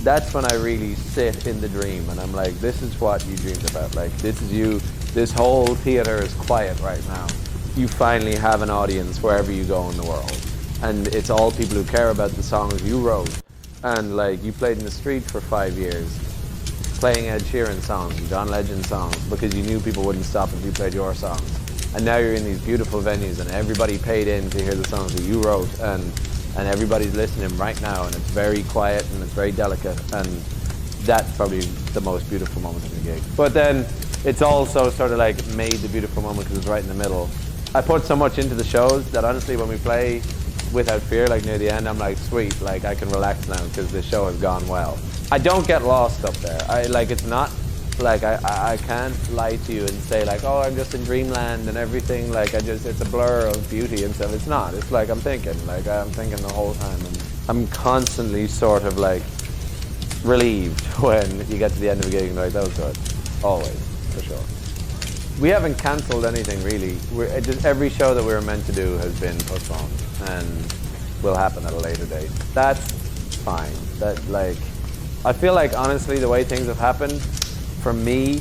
that's when I really sit in the dream, and I'm like, this is what you dreamed about. Like, this is you, this whole theater is quiet right now. You finally have an audience wherever you go in the world. And it's all people who care about the songs you wrote. And like, you played in the street for 5 years, playing Ed Sheeran songs and John Legend songs, because you knew people wouldn't stop if you played your songs. And now you're in these beautiful venues and everybody paid in to hear the songs that you wrote, and and everybody's listening right now, and it's very quiet and it's very delicate, and that's probably the most beautiful moment of the gig. But then it's also sort of like made the beautiful moment because it's right in the middle. I put so much into the shows that honestly when we play Without Fear, like near the end, I'm like, sweet, like I can relax now because the show has gone well. I don't get lost up there. It's not like I can't lie to you and say like, oh, I'm just in dreamland and everything, like it's a blur of beauty and stuff. It's not. It's like I'm thinking the whole time, and I'm constantly sort of like relieved when you get to the end of the gig and like, that was good. Always, for sure. We haven't cancelled anything really. Just every show that we were meant to do has been postponed and will happen at a later date. That's fine. I feel like honestly the way things have happened, for me,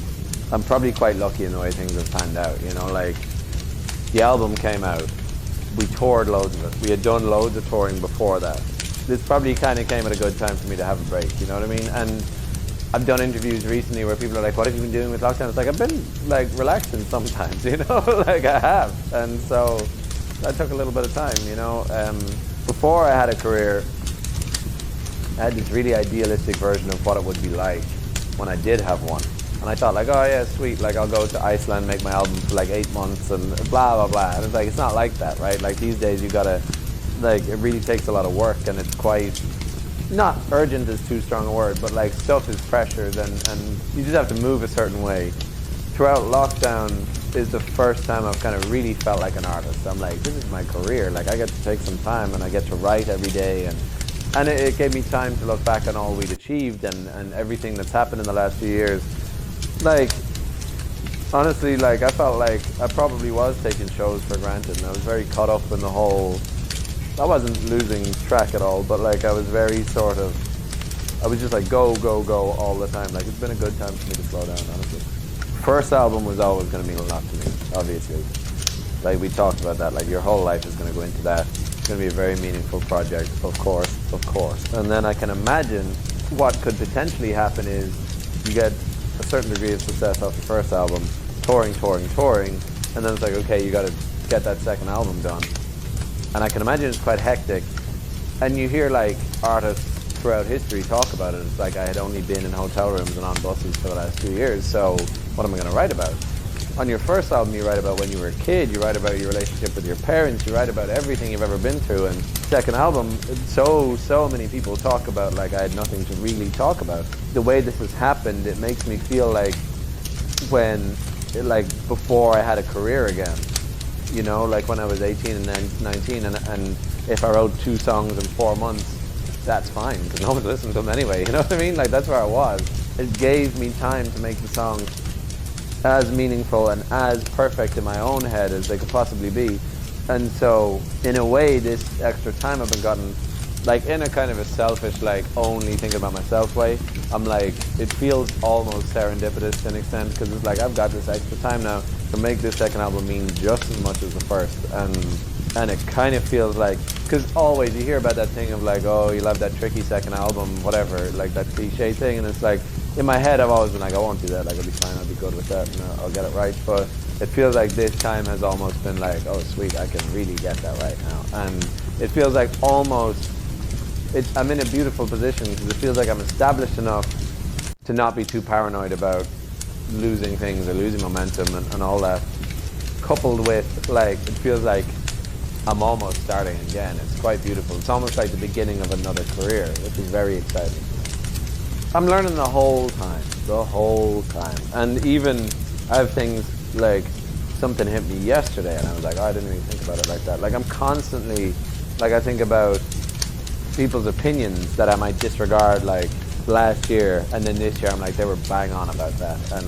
I'm probably quite lucky in the way things have panned out. You know, like the album came out, we toured loads of it. We had done loads of touring before that. This probably kind of came at a good time for me to have a break. You know what I mean? And I've done interviews recently where people are like, what have you been doing with lockdown? It's like, I've been like relaxing sometimes, you know, like I have. And so that took a little bit of time, you know. Before I had a career, I had this really idealistic version of what it would be like when I did have one. And I thought like, oh yeah, sweet, like I'll go to Iceland, make my album for like 8 months and blah, blah, blah. And it's like, it's not like that, right? Like these days you gotta, like it really takes a lot of work, and it's quite, not urgent is too strong a word, but like stuff is pressured, and you just have to move a certain way. Throughout lockdown is the first time I've kind of really felt like an artist. I'm like, this is my career, like I get to take some time and I get to write every day, and it gave me time to look back on all we'd achieved and everything that's happened in the last few years. Like, honestly, like I felt like I probably was taking shows for granted, and I was very caught up in the whole, I wasn't losing track at all, but like I was very sort of, I was just like go, go, go all the time. Like it's been a good time for me to slow down, honestly. First album was always going to mean a lot to me, obviously. Like we talked about that, like your whole life is going to go into that. It's going to be a very meaningful project, of course. And then I can imagine what could potentially happen is you get a certain degree of success off the first album, touring, and then it's like, okay, you got to get that second album done. And I can imagine it's quite hectic. And you hear like artists throughout history talk about it. It's like, I had only been in hotel rooms and on buses for the last 2 years, so what am I going to write about? On your first album, you write about when you were a kid, you write about your relationship with your parents, you write about everything you've ever been through. And second album, so many people talk about like I had nothing to really talk about. The way this has happened, it makes me feel like when, like before I had a career again, you know, like when I was 18 and 19, and if I wrote 2 songs in 4 months, that's fine, because no one's listening to them anyway, you know what I mean? Like that's where I was. It gave me time to make the songs as meaningful and as perfect in my own head as they could possibly be. And so in a way, this extra time I've been gotten, like in a kind of a selfish, like only thinking about myself way, I'm like, it feels almost serendipitous to an extent, because it's like I've got this extra time now to make this second album mean just as much as the first. And it kind of feels like, because always you hear about that thing of like, oh, you'll have that tricky second album, whatever, like that cliche thing, and it's like, in my head I've always been like, I won't do that, like I'll be fine, I'll be good with that, and I'll get it right. But it feels like this time has almost been like, oh sweet, I can really get that right now. And it feels like almost, I'm in a beautiful position, because it feels like I'm established enough to not be too paranoid about losing things or losing momentum and all that, coupled with like, it feels like I'm almost starting again. It's quite beautiful. It's almost like the beginning of another career, which is very exciting. I'm learning the whole time. And even I have things like, something hit me yesterday and I was like, oh, I didn't even think about it like that. Like I'm constantly, like I think about people's opinions that I might disregard like last year, and then this year I'm like, they were bang on about that, and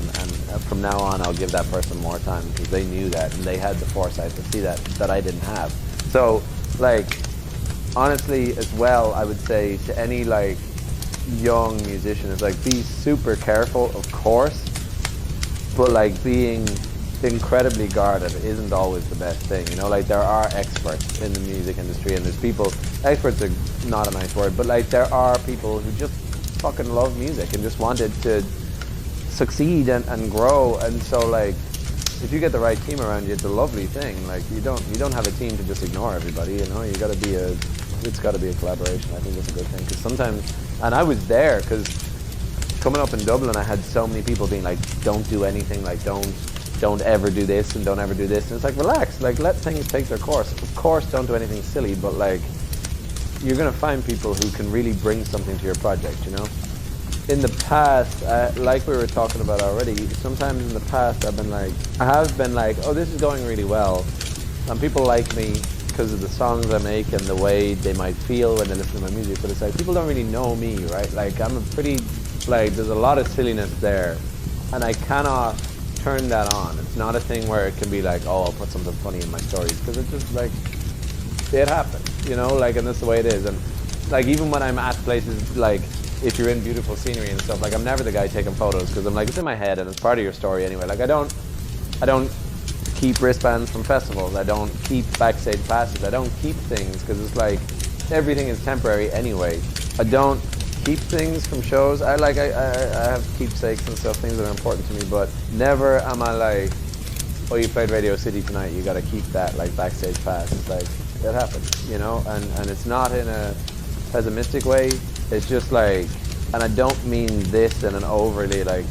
from now on I'll give that person more time because they knew that and they had the foresight to see that I didn't have. So like honestly as well, I would say to any like young musician is like, be super careful, of course, but like being incredibly guarded isn't always the best thing, you know. Like there are experts in the music industry, and there's people, experts are not a nice word, but like there are people who just fucking love music and just wanted to succeed and grow. And so like if you get the right team around you, it's a lovely thing. Like you don't have a team to just ignore everybody, you know. You got to be a it's got to be a collaboration. I think it's a good thing, because sometimes, and I was there, because coming up in Dublin, I had so many people being like, don't do anything, like don't ever do this and don't ever do this. And it's like, relax, like let things take their course. Of course, don't do anything silly, but like you're gonna find people who can really bring something to your project, you know? In the past, like we were talking about already, sometimes in the past I have been like, oh, this is going really well. And people like me because of the songs I make and the way they might feel when they listen to my music. But it's like, people don't really know me, right? Like I'm a pretty, like there's a lot of silliness there. And I cannot turn that on. It's not a thing where it can be like, oh, I'll put something funny in my stories. Because it's just like, it happens, you know? Like, and that's the way it is. And like, even when I'm at places, like, if you're in beautiful scenery and stuff, like I'm never the guy taking photos, because I'm like, it's in my head and it's part of your story anyway. Like I don't keep wristbands from festivals. I don't keep backstage passes. I don't keep things, because it's like everything is temporary anyway. I don't keep things from shows. I have keepsakes and stuff, things that are important to me, but never am I like, oh, you played Radio City tonight, you got to keep that like backstage pass. It's like, it happens, you know, and it's not in a pessimistic way. It's just like, and I don't mean this in an overly like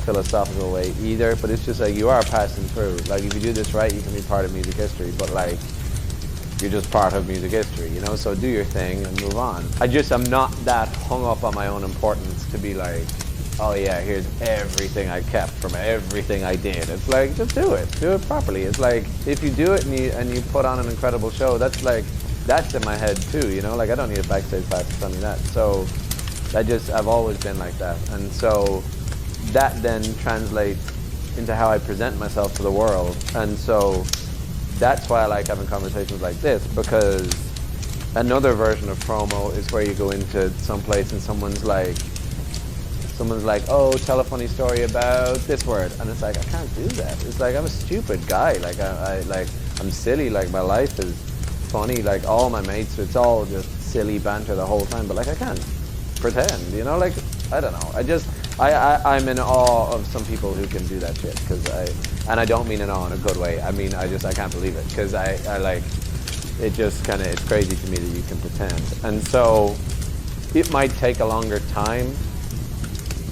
philosophical way either, but it's just like, you are passing through. Like if you do this right, you can be part of music history, but like you're just part of music history, you know? So do your thing and move on. I'm not that hung up on my own importance to be like, oh yeah, here's everything I kept from everything I did. It's like, just do it properly. It's like, if you do it and you put on an incredible show, that's in my head too, you know? Like I don't need a backstage pass to tell me that. So I've always been like that. And so that then translates into how I present myself to the world. And so that's why I like having conversations like this, because another version of promo is where you go into some place and someone's like, oh, tell a funny story about this word. And it's like, I can't do that. It's like, I'm a stupid guy. Like I'm silly. Like my life is funny. Like all my mates, it's all just silly banter the whole time. But like I can't pretend, you know? Like I don't know. I'm in awe of some people who can do that shit, and I don't mean in awe in a good way. I mean, I can't believe it, because I like, it just kind of, it's crazy to me that you can pretend. And so it might take a longer time,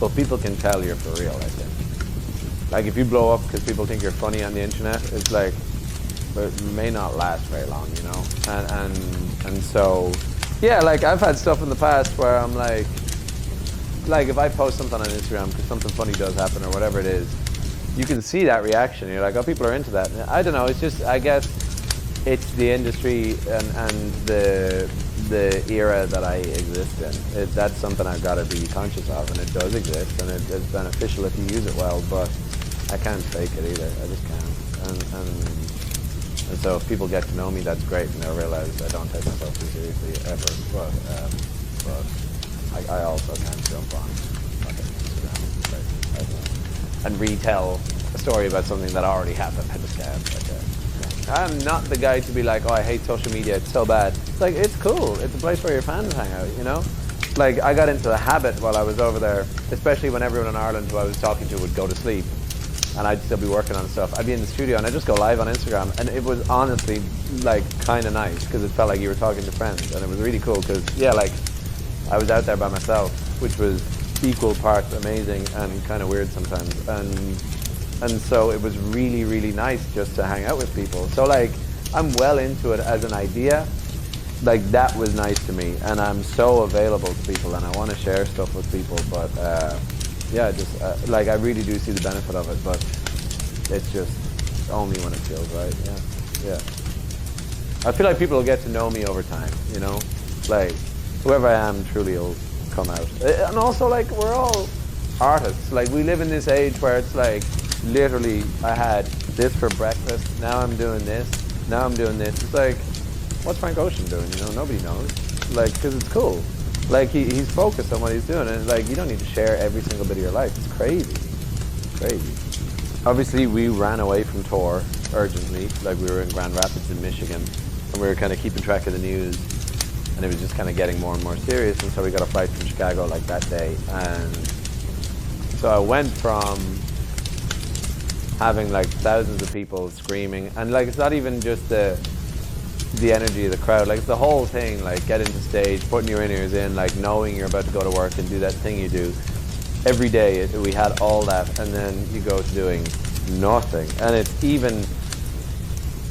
but people can tell you're for real, I think. Like if you blow up because people think you're funny on the internet, it's like, it may not last very long, you know? And so, yeah, like I've had stuff in the past where I'm like if I post something on Instagram because something funny does happen or whatever it is, you can see that reaction. You're like, oh, people are into that. I don't know. It's just, I guess, it's the industry and the era that I exist in. That's something I've got to be conscious of, and it does exist, and it's beneficial if you use it well. But I can't fake it either. I just can't. And so if people get to know me, that's great, and they'll realize I don't take myself too seriously ever. But I also can't jump on fucking Instagram and retell a story about something that already happened. I just can't. I'm not the guy to be like, oh, I hate social media, it's so bad. It's like, it's cool. It's a place where your fans hang out, you know? Like, I got into the habit while I was over there, especially when everyone in Ireland who I was talking to would go to sleep, and I'd still be working on stuff. I'd be in the studio and I'd just go live on Instagram, and it was honestly, like, kind of nice, because it felt like you were talking to friends, and it was really cool, because, yeah, like, I was out there by myself, which was equal parts amazing and kind of weird sometimes. And so it was really, really nice just to hang out with people. So like, I'm well into it as an idea. Like that was nice to me, and I'm so available to people, and I want to share stuff with people. But yeah, just like I really do see the benefit of it, but it's just only when it feels right. Yeah. I feel like people will get to know me over time. You know, like. Whoever I am truly will come out. And also, like, we're all artists. Like, we live in this age where it's like, literally, I had this for breakfast, now I'm doing this, now I'm doing this. It's like, what's Frank Ocean doing? You know, nobody knows. Like, because it's cool. Like, he's focused on what he's doing, and like, you don't need to share every single bit of your life. It's crazy. Obviously, we ran away from tour urgently. Like, we were in Grand Rapids in Michigan, and we were kind of keeping track of the news. And it was just kind of getting more and more serious, and so we got a flight from Chicago like that day. And so I went from having like thousands of people screaming, and like it's not even just the the energy of the crowd. Like, it's the whole thing, like getting to stage, putting your in-ears in, like knowing you're about to go to work and do that thing you do. Every day we had all that, and then you go to doing nothing. And it's even,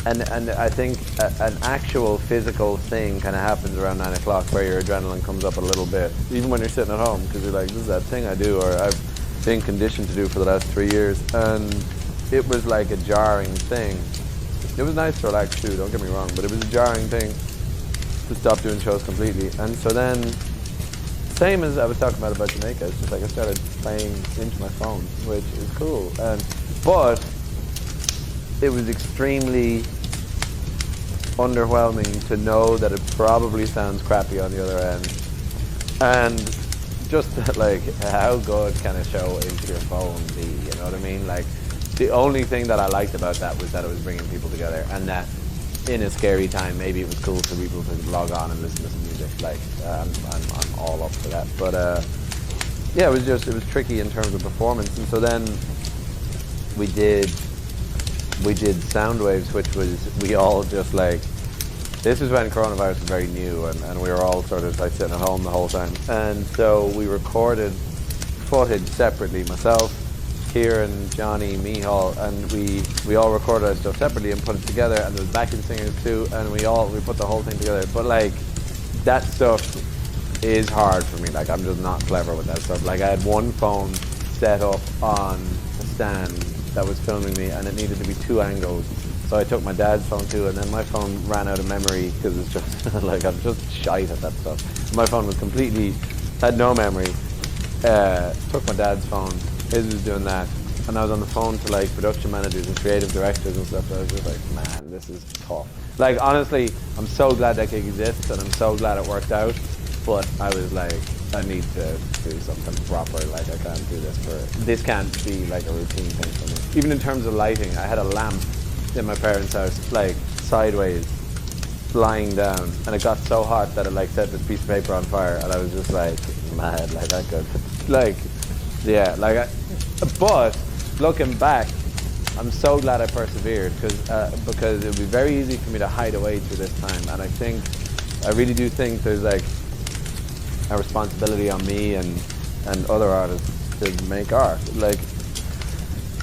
and I think an actual physical thing kind of happens around 9 o'clock where your adrenaline comes up a little bit, even when you're sitting at home, because you're like, this is that thing I do, or I've been conditioned to do for the last 3 years. And it was like a jarring thing. It was nice to relax too, don't get me wrong, but it was a jarring thing to stop doing shows completely. And so then, same as I was talking about Jamaica, it's just like I started playing into my phone, which is cool. But it was extremely underwhelming to know that it probably sounds crappy on the other end. And just that, like, how good can a show into your phone be, you know what I mean? Like, the only thing that I liked about that was that it was bringing people together, and that in a scary time, maybe it was cool for people to log on and listen to some music. Like, I'm all up for that. But yeah, it was tricky in terms of performance. And so then we did Soundwaves, which was, we all just like, this was when coronavirus was very new, and we were all sort of like sitting at home the whole time. And so we recorded footage separately, myself, Kieran, Johnny, Mihal, and we all recorded our stuff separately and put it together, and there was backing singers too, and we put the whole thing together. But like, that stuff is hard for me. Like, I'm just not clever with that stuff. Like, I had one phone set up on a stand that was filming me, and it needed to be 2 angles. So I took my dad's phone too, and then my phone ran out of memory because it's just like, I'm just shite at that stuff. My phone was had no memory. Took my dad's phone. His was doing that, and I was on the phone to like production managers and creative directors and stuff. So I was just like, man, this is tough. Like, honestly, I'm so glad that gig exists, and I'm so glad it worked out. But I was like, I need to do something proper. Like, I can't do this can't be like a routine thing for me. Even in terms of lighting, I had a lamp in my parents' house, like sideways, lying down, and it got so hot that it like set this piece of paper on fire, and I was just like, mad, like that good. Like, yeah, like, but looking back, I'm so glad I persevered, because it would be very easy for me to hide away through this time. And I really do think there's like a responsibility on me and other artists to make art. Like,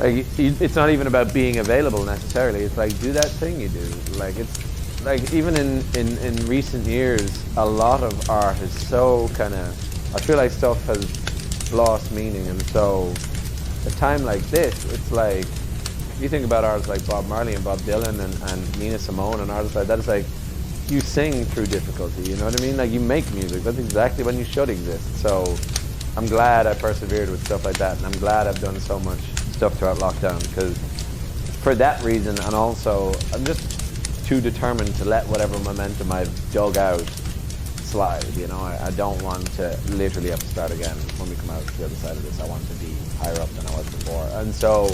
it's not even about being available necessarily. It's like, do that thing you do. Like, it's like, even in recent years, a lot of art is so kind of, I feel like stuff has lost meaning. And so a time like this, it's like, you think about artists like Bob Marley and Bob Dylan and Nina Simone and artists like that, it's like, you sing through difficulty, you know what I mean? Like, you make music, that's exactly when you should exist. So I'm glad I persevered with stuff like that, and I'm glad I've done so much stuff throughout lockdown, because for that reason, and also I'm just too determined to let whatever momentum I've dug out slide, you know? I don't want to literally have to start again when we come out the other side of this. I want to be higher up than I was before. And so,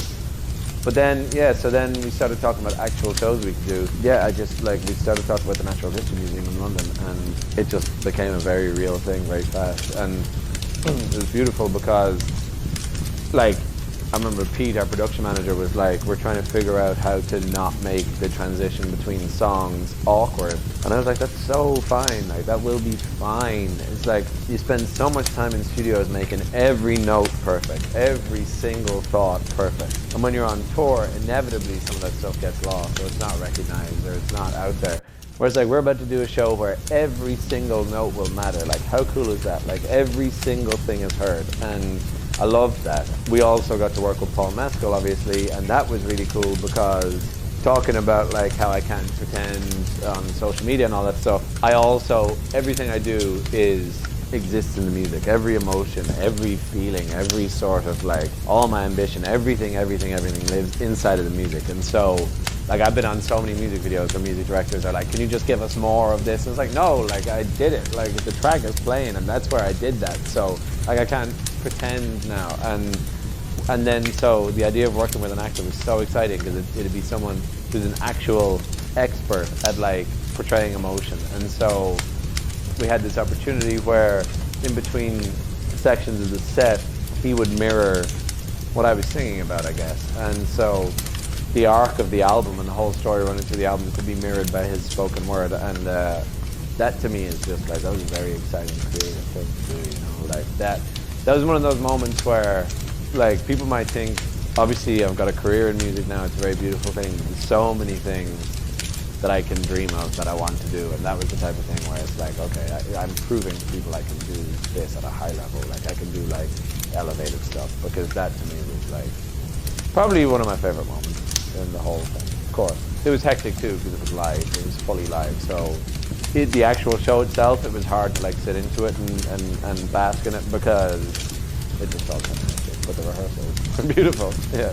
but then, yeah, so then we started talking about actual shows we could do. Yeah, we started talking about the Natural History Museum in London, and it just became a very real thing very fast. And it was beautiful because, like, I remember Pete, our production manager, was like, we're trying to figure out how to not make the transition between songs awkward. And I was like, that's so fine, like, that will be fine. It's like, you spend so much time in studios making every note perfect, every single thought perfect. And when you're on tour, inevitably some of that stuff gets lost, or it's not recognized, or it's not out there. Whereas, like, we're about to do a show where every single note will matter. Like, how cool is that? Like, every single thing is heard. And I loved that. We also got to work with Paul Mescal, obviously, and that was really cool, because talking about like how I can't pretend on social media and all that stuff, I also, everything I do exists in the music. Every emotion, every feeling, every sort of like, all my ambition, everything lives inside of the music. And so, like, I've been on so many music videos where music directors are like, can you just give us more of this? And it's like, no, like, I did it. Like, the track is playing, and that's where I did that. So, like, I can't pretend now. And then, so the idea of working with an actor was so exciting, because it'd be someone who's an actual expert at like portraying emotion. And so we had this opportunity where in between sections of the set, he would mirror what I was singing about, I guess. And so the arc of the album and the whole story running through the album could be mirrored by his spoken word, and that to me is just like, that was a very exciting creative thing to do, you know, like that was one of those moments where, like, people might think, obviously I've got a career in music now, it's a very beautiful thing, but there's so many things that I can dream of that I want to do, and that was the type of thing where it's like, okay, I'm proving to people I can do this at a high level, like I can do like elevated stuff, because that to me was like probably one of my favorite moments in the whole thing. Of course, it was hectic too because it was live, it was fully live, so the actual show itself, it was hard to like sit into it and bask in it because it just felt kind of hectic, but the rehearsals were beautiful. Yeah.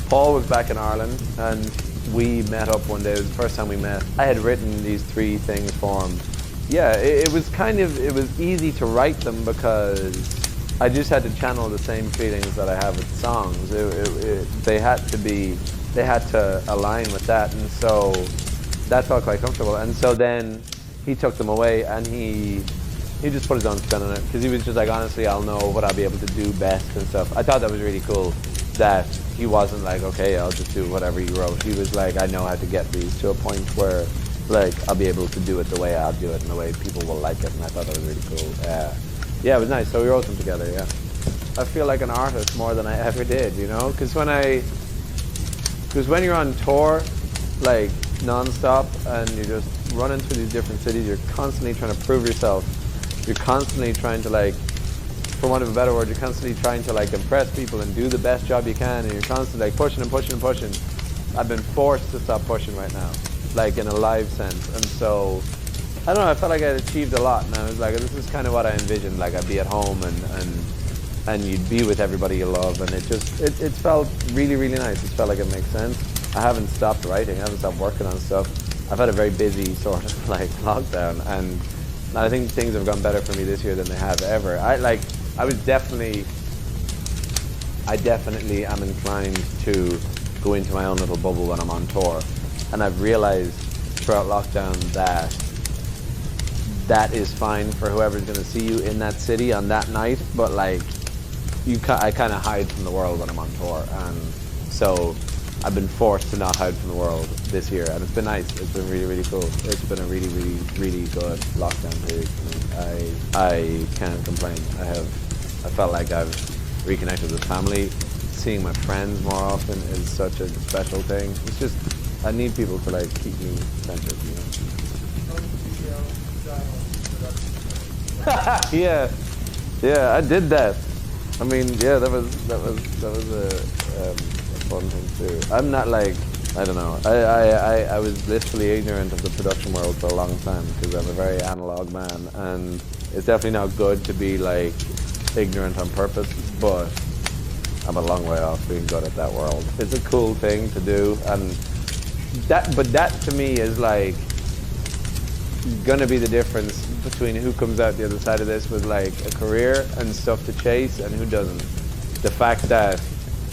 Paul was back in Ireland and we met up one day. It was the first time we met. I had written these 3 things for him. Yeah, it was easy to write them because I just had to channel the same feelings that I have with songs. They had to align with that, and so that felt quite comfortable. And so then he took them away and he just put his own spin on it because he was just like, honestly, I'll know what I'll be able to do best and stuff. I thought that was really cool that he wasn't like, okay, I'll just do whatever you wrote. He was like, I know how to get these to a point where like I'll be able to do it the way I'll do it and the way people will like it, and I thought that was really cool. Yeah, it was nice. So we wrote them together, yeah. I feel like an artist more than I ever did, you know? Because when you're on tour, like non-stop, and you're just running through these different cities, you're constantly trying to prove yourself. You're constantly trying to like, for want of a better word, you're constantly trying to like impress people and do the best job you can, and you're constantly like pushing and pushing and pushing. I've been forced to stop pushing right now, like in a live sense, and so I don't know, I felt like I had achieved a lot, and I was like, this is kind of what I envisioned, like I'd be at home and you'd be with everybody you love, and it felt really, really nice. It felt like it makes sense. I haven't stopped writing, I haven't stopped working on stuff. I've had a very busy sort of like lockdown, and I think things have gone better for me this year than they have ever. I definitely am inclined to go into my own little bubble when I'm on tour, and I've realized throughout lockdown that is fine for whoever's going to see you in that city on that night, but like I kind of hide from the world when I'm on tour, and so I've been forced to not hide from the world this year, and it's been nice. It's been really, really cool. It's been a really, really, really good lockdown period for me. I can't complain. I felt like I've reconnected with family. Seeing my friends more often is such a special thing. It's just, I need people to like keep me centered, you know. Yeah, I did that. I mean, yeah, that was a fun thing too. I'm not like, I don't know. I was blissfully ignorant of the production world for a long time because I'm a very analog man, and it's definitely not good to be like ignorant on purpose, but I'm a long way off being good at that world. It's a cool thing to do, and that to me is like gonna be the difference between who comes out the other side of this with like a career and stuff to chase and who doesn't. The fact that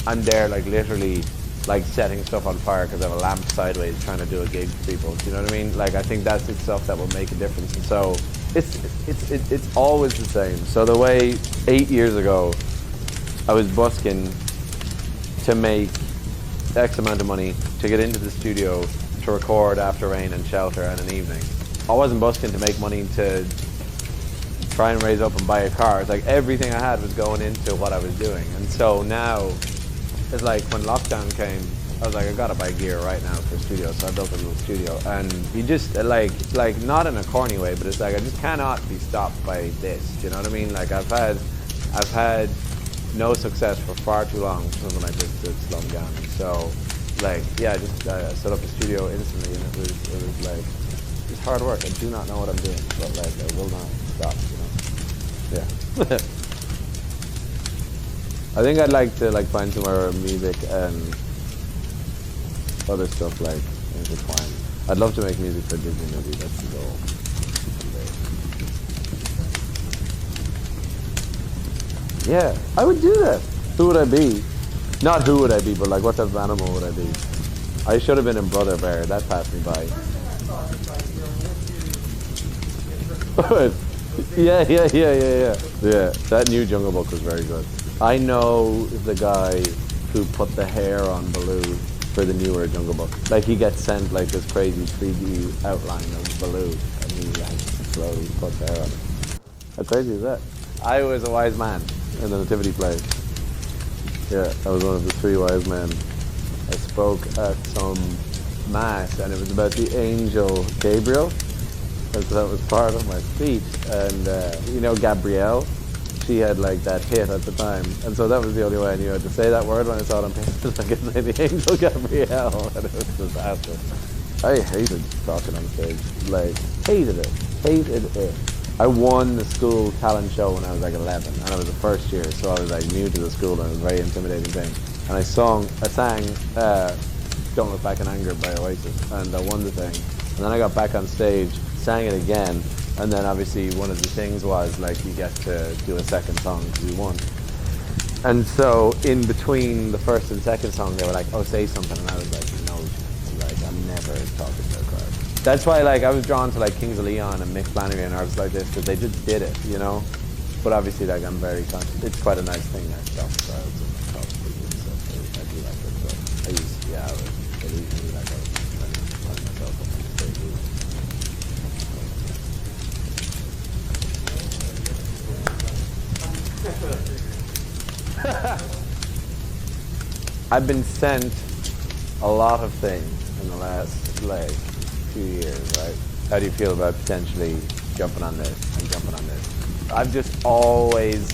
I'm there like literally like setting stuff on fire because I have a lamp sideways trying to do a gig for people. Do you know what I mean? Like I think that's the stuff that will make a difference. And so it's always the same. So the way 8 years ago I was busking to make X amount of money to get into the studio to record After Rain and Shelter and an evening. I wasn't busking to make money to try and raise up and buy a car. It's like everything I had was going into what I was doing. And so now, it's like when lockdown came, I was like, I gotta buy gear right now for a studio. So I built a little studio, and you just like not in a corny way, but it's like I just cannot be stopped by this. Do you know what I mean? Like I've had no success for far too long from when I just did Slum Down. So like yeah, I set up a studio instantly, and it was like it's hard work. I do not know what I'm doing, but like I will not stop. You know? Yeah. I think I'd like to like find somewhere where music and other stuff like intertwine. I'd love to make music for a Disney movie. That's the goal. Yeah, I would do that. Who would I be? Not who would I be, but like what type of animal would I be? I should have been in Brother Bear. That passed me by. Yeah. Yeah, that new Jungle Book was very good. I know the guy who put the hair on Baloo for the newer Jungle Book. Like he gets sent like this crazy 3D outline of Baloo, and he like slowly puts hair on it. How crazy is that? I was a wise man in the nativity play. Yeah, I was one of the 3 wise men. I spoke at some mass, and it was about the angel Gabriel, and so that was part of my speech. And you know Gabrielle, she had like that hit at the time, and so that was the only way I knew how to say that word when I saw it on paper. I could say the angel Gabrielle, and it was a disaster. I hated talking on stage, like hated it. I won the school talent show when I was like 11, and I was the first year, so I was like new to the school, and it was a very intimidating thing. And I sang Don't Look Back in Anger by Oasis, and I won the thing. And then I got back on stage, sang it again, and then obviously one of the things was like you get to do a second song because you won. And so in between the first and second song, they were like, oh, say something, and I was like, no, like I'm never talking to a crowd. That's why like I was drawn to like Kings of Leon and Mick Flannery and artists like this, because they just did it, you know. But obviously like I'm very conscious. It's quite a nice thing that talk to crowds and talk to people and stuff. So I do like it. So I was really like I was trying to find myself up on stage. I've been sent a lot of things in the last like 2 years, right? How do you feel about potentially jumping on this and jumping on this? I've just always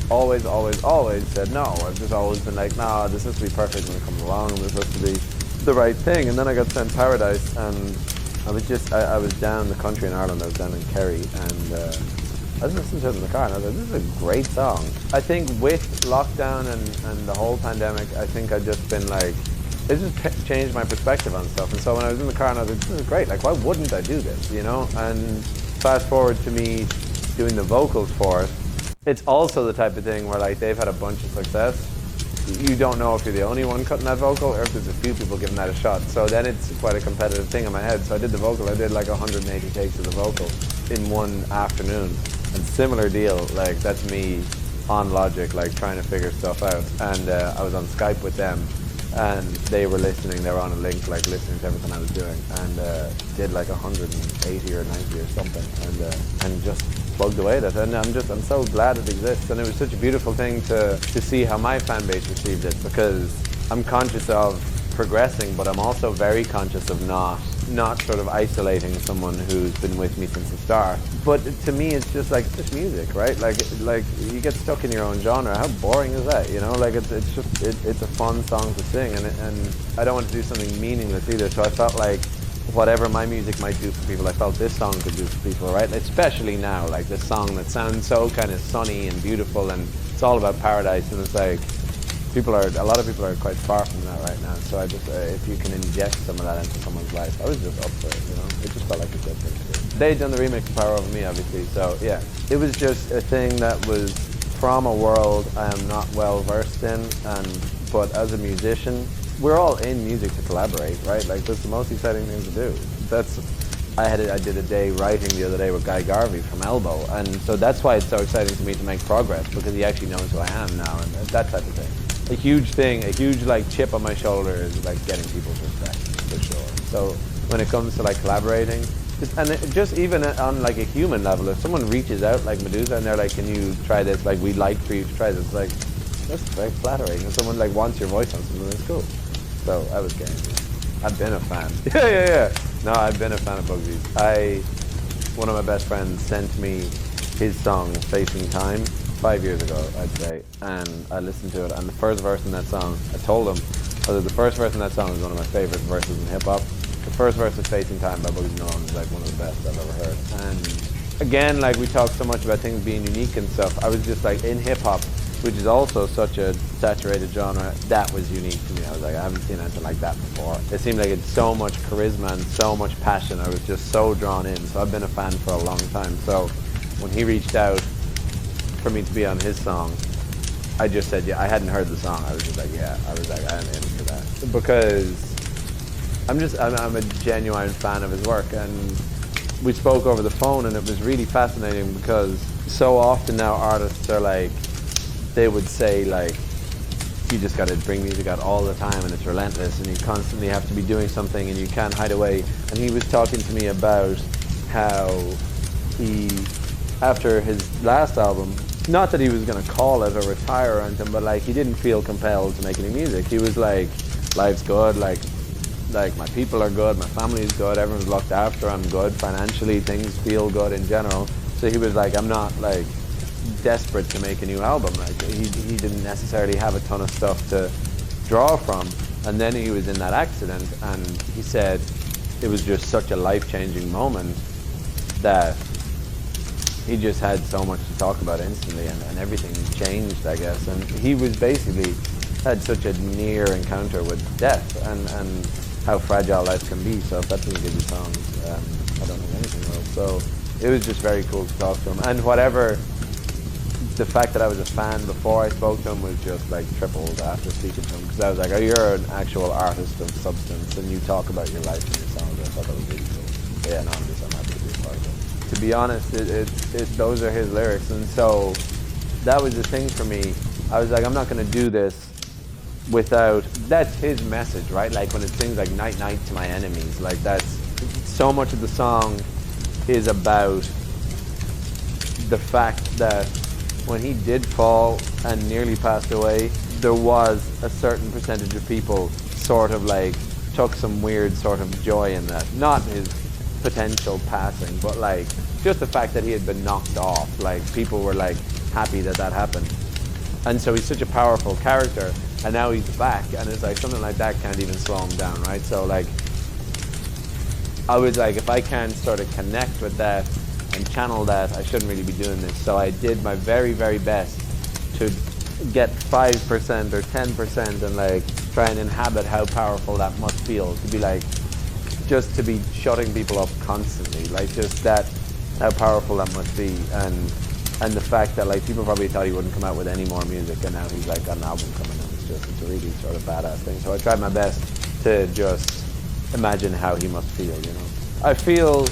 said no. I've just always been like, nah, this has to be perfect when it comes along, and this has to be the right thing. And then I got sent Paradise, and I was down the country in Ireland. I was down in Kerry, and I was listening to it in the car, and I was like, this is a great song. I think with lockdown and the whole pandemic, I think I've just been like, it just changed my perspective on stuff. And so when I was in the car, and I was like, this is great. Like, why wouldn't I do this, you know? And fast forward to me doing the vocals for it, it's also the type of thing where like they've had a bunch of success. You don't know if you're the only one cutting that vocal or if there's a few people giving that a shot. So then it's quite a competitive thing in my head. So I did the vocal. I did like 180 takes of the vocal in one afternoon. And similar deal, like that's me on Logic, like trying to figure stuff out. And I was on Skype with them, and they were listening. They were on a link, like listening to everything I was doing, and did like 180 or 90 or something, and just plugged away at it. And I'm so glad it exists. And it was such a beautiful thing to see how my fan base received it, because I'm conscious of progressing, but I'm also very conscious of not sort of isolating someone who's been with me since the start. But to me, it's just like, it's just music, right? Like you get stuck in your own genre. How boring is that, you know? Like it's a fun song to sing, and I don't want to do something meaningless either. So I felt like whatever my music might do for people, I felt this song could do for people, right? Especially now, like this song that sounds so kind of sunny and beautiful, and it's all about paradise, and it's like, a lot of people are quite far from that right now. So I just, if you can inject some of that into someone's life, I was just up for it, you know? It just felt like a good thing to do. They'd done the remix of Power Over Me, obviously, so yeah. It was just a thing that was from a world I am not well versed in, but as a musician, we're all in music to collaborate, right? Like, that's the most exciting thing to do. I did a day writing the other day with Guy Garvey from Elbow, and so that's why it's so exciting to me to make progress, because he actually knows who I am now, and that type of thing. A huge thing, a huge like chip on my shoulder is like getting people's respect, for sure. So when it comes to like collaborating, just even on like a human level, if someone reaches out like Medusa and they're like, can you try this? Like, we'd like for you to try this. Like, that's very flattering. If someone like wants your voice on something, that's cool. So I was game. I've been a fan. Yeah. No, I've been a fan of Bugsy's. One of my best friends sent me his song, Facing Time, 5 years ago, I'd say, and I listened to it, and the first verse in that song, I told him, the first verse in that song is one of my favorite verses in hip-hop. The first verse of Facing Time by Bugsy Malone is like one of the best I've ever heard. And again, like we talk so much about things being unique and stuff, I was just like, in hip-hop, which is also such a saturated genre, that was unique to me. I was like, I haven't seen anything like that before. It seemed like it's so much charisma and so much passion. I was just so drawn in. So I've been a fan for a long time. So when he reached out for me to be on his song, I just said, yeah, I hadn't heard the song. I was just like, yeah, I am in for that. Because I'm a genuine fan of his work, and we spoke over the phone, and it was really fascinating because so often now artists are like, they would say like, you just got to bring music out all the time, and it's relentless, and you constantly have to be doing something, and you can't hide away. And he was talking to me about how he, after his last album, not that he was going to call it or retire or anything, but like he didn't feel compelled to make any music. He was like, life's good, like my people are good, my family's good, everyone's looked after, I'm good financially, things feel good in general. So he was like, I'm not like desperate to make a new album. Like he didn't necessarily have a ton of stuff to draw from. And then he was in that accident, and he said it was just such a life-changing moment that he just had so much to talk about instantly, and everything changed, I guess. And he was basically had such a near encounter with death and how fragile life can be. So if that doesn't give you songs, I don't think anything will. So it was just very cool to talk to him. And whatever, the fact that I was a fan before I spoke to him was just like tripled after speaking to him, because I was like, oh, you're an actual artist of substance, and you talk about your life in your songs. I thought that was really cool. But yeah, no, I'm happy to be a part of it. To be honest, those are his lyrics, and so that was the thing for me. I was like, I'm not going to do this without, that's his message, right? Like when it sings like night night to my enemies, like that's, so much of the song is about the fact that when he did fall and nearly passed away, there was a certain percentage of people sort of like took some weird sort of joy in that. Not his potential passing, but like just the fact that he had been knocked off. Like people were like happy that that happened. And so he's such a powerful character, and now he's back, and it's like something like that can't even slow him down, right? So like, I was like, if I can't sort of connect with that and channel that, I shouldn't really be doing this. So I did my very, very best to get 5% or 10% and like try and inhabit how powerful that must feel, to be like, just to be shutting people up constantly, like just that, how powerful that must be. And the fact that like people probably thought he wouldn't come out with any more music, and now he's like got an album coming out. It's a really sort of badass thing. So I tried my best to just imagine how he must feel, you know. I feel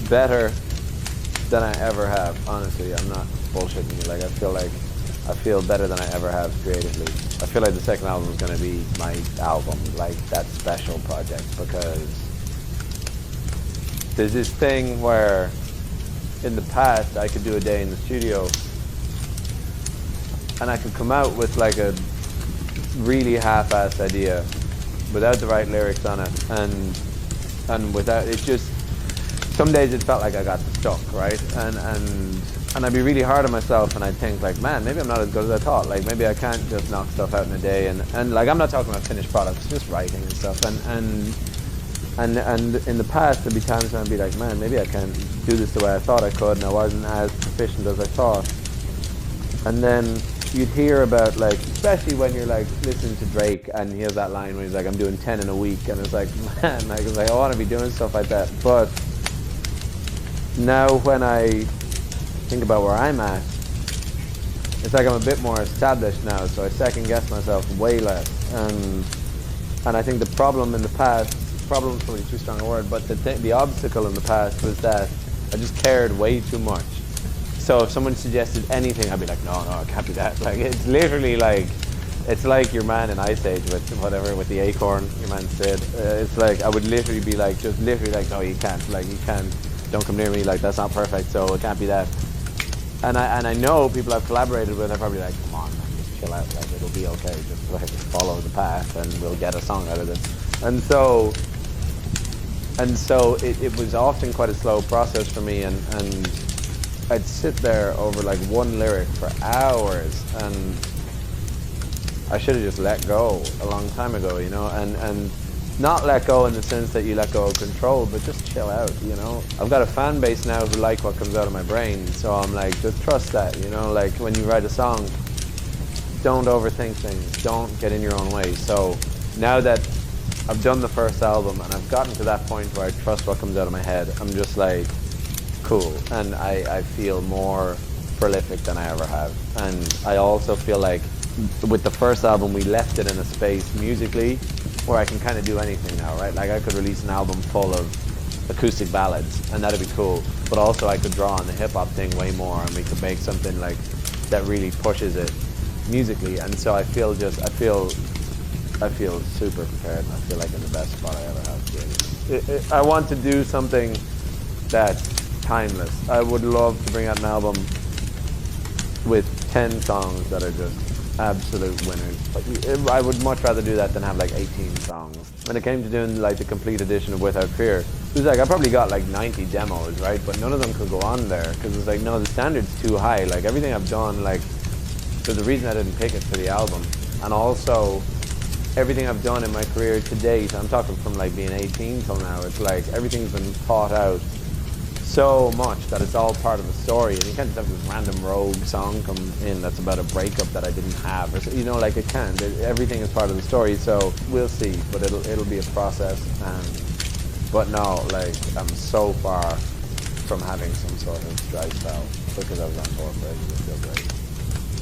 better than I ever have, honestly. I'm not bullshitting you. Like I feel better than I ever have creatively. I feel like the second album is going to be my album, like that special project, because there's this thing where in the past I could do a day in the studio and I could come out with like a really half-assed idea without the right lyrics on it, and without it, just some days it felt like I got stuck, right? And I'd be really hard on myself, and I'd think like, man, maybe I'm not as good as I thought. Like maybe I can't just knock stuff out in a day, and like I'm not talking about finished products, just writing and stuff. And in the past there'd be times when I'd be like, man, maybe I can't do this the way I thought I could, and I wasn't as proficient as I thought. And then you'd hear about, like, especially when you're like listening to Drake and he has that line where he's like, I'm doing 10 in a week, and it's like, man, like, it's like I want to be doing stuff like that. But now when I think about where I'm at, it's like I'm a bit more established now, so I second guess myself way less. And I think the problem in the past, problem's probably too strong a word, but the obstacle in the past was that I just cared way too much. So if someone suggested anything, I'd be like, no, it can't be that. Like, it's literally like, it's like your man in Ice Age with whatever, with the acorn, your man said. It's like, I would literally be like, just literally like, no, you can't, don't come near me, like, that's not perfect, so it can't be that. And I know people I've collaborated with are probably like, come on, man, just chill out, like, it'll be okay, just like, follow the path and we'll get a song out of this. And so it was often quite a slow process for me, and I'd sit there over like one lyric for hours, and I should have just let go a long time ago, you know, and not let go in the sense that you let go of control, but just chill out, you know. I've got a fan base now who like what comes out of my brain, so I'm like, just trust that, you know, like when you write a song, don't overthink things, don't get in your own way. So now that I've done the first album and I've gotten to that point where I trust what comes out of my head, I'm just like, cool, and I feel more prolific than I ever have. And I also feel like with the first album we left it in a space musically where I can kind of do anything now, right? Like I could release an album full of acoustic ballads and that'd be cool, but also I could draw on the hip-hop thing way more, and we could make something like that really pushes it musically, and so I feel super prepared, and I feel like in the best spot I ever have. I want to do something that's timeless. I would love to bring out an album with 10 songs that are just absolute winners. I would much rather do that than have like 18 songs. When it came to doing like the complete edition of Without Fear, it was like I probably got like 90 demos, right? But none of them could go on there because it's like, no, the standard's too high. Like everything I've done, like there's a reason I didn't pick it for the album. And also everything I've done in my career to date, I'm talking from like being 18 till now, it's like everything's been thought out so much that it's all part of the story, and you can't just have this random rogue song come in that's about a breakup that I didn't have, or so, you know, like it can't. Everything is part of the story, so we'll see. But it'll be a process. But no, like I'm so far from having some sort of dry spell because I was on tour for ages. I feel great.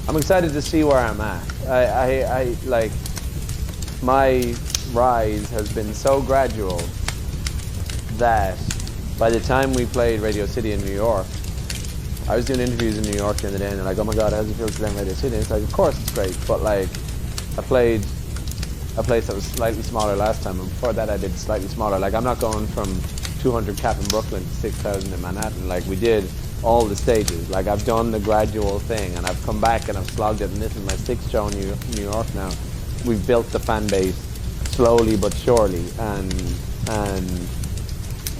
I'm excited to see where I'm at. I like my rise has been so gradual that by the time we played Radio City in New York, I was doing interviews in New York the other day, and they're like, "Oh my God, how does it feel to play in Radio City?" And it's like, of course it's great, but like, I played a place that was slightly smaller last time, and before that I did slightly smaller. Like, I'm not going from 200 cap in Brooklyn to 6,000 in Manhattan. Like, we did all the stages. Like, I've done the gradual thing, and I've come back and I've slogged it, and this is my 6th show in New York now. We've built the fan base slowly but surely, and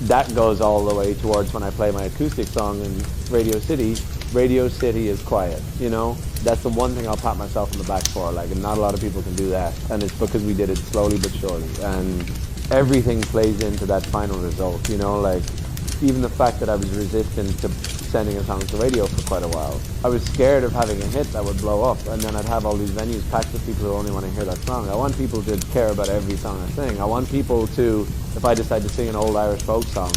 that goes all the way towards when I play my acoustic song in Radio City. Radio City is quiet, you know? That's the one thing I'll pat myself on the back for, like, and not a lot of people can do that. And it's because we did it slowly but surely. And everything plays into that final result, you know? Like, even the fact that I was resistant to sending a song to radio for quite a while. I was scared of having a hit that would blow up, and then I'd have all these venues packed with people who only want to hear that song. I want people to care about every song I sing. I want people to, if I decide to sing an old Irish folk song,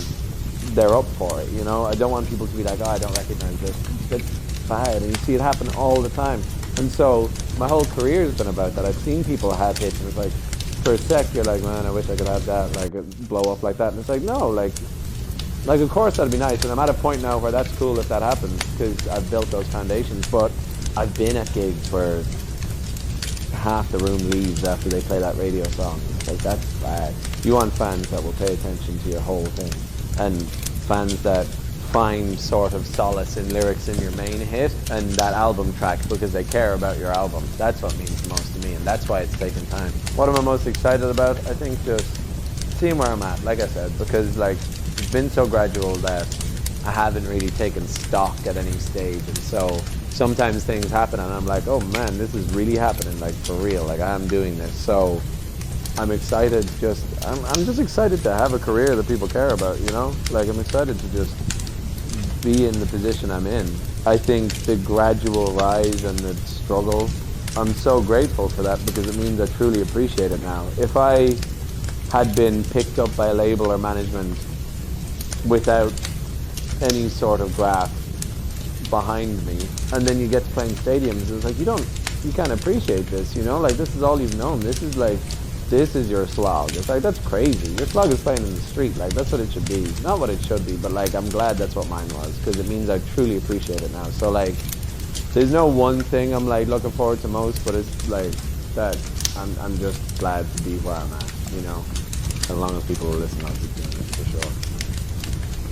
they're up for it, you know? I don't want people to be like, "Oh, I don't recognize this." It's bad, and you see it happen all the time. And so my whole career has been about that. I've seen people have hits, and it's like, for a sec, you're like, "Man, I wish I could have that, like, blow up like that." And it's like, no, like, of course that'd be nice, and I'm at a point now where that's cool if that happens, because I've built those foundations, but I've been at gigs where half the room leaves after they play that radio song. It's like, that's bad. You want fans that will pay attention to your whole thing, and fans that find sort of solace in lyrics in your main hit and that album track because they care about your album. That's what means the most to me, and that's why it's taken time. What am I most excited about? I think just seeing where I'm at, like I said, because like it's been so gradual that I haven't really taken stock at any stage, and so sometimes things happen and I'm like, oh man, this is really happening, like for real, like I'm doing this. So I'm excited, I'm just excited to have a career that people care about, you know? Like, I'm excited to just be in the position I'm in. I think the gradual rise and the struggle, I'm so grateful for that because it means I truly appreciate it now. If I had been picked up by a label or management without any sort of graft behind me, and then you get to playing stadiums, it's like, you can't appreciate this, you know? Like, this is all you've known. This is your slog. It's like, that's crazy. Your slog is playing in the street. Like, that's what it should be. Not what it should be, but like, I'm glad that's what mine was, because it means I truly appreciate it now. So like, there's no one thing I'm like looking forward to most, but it's like that I'm just glad to be where I'm at, you know? As long as people will listen, I'll keep doing it for sure.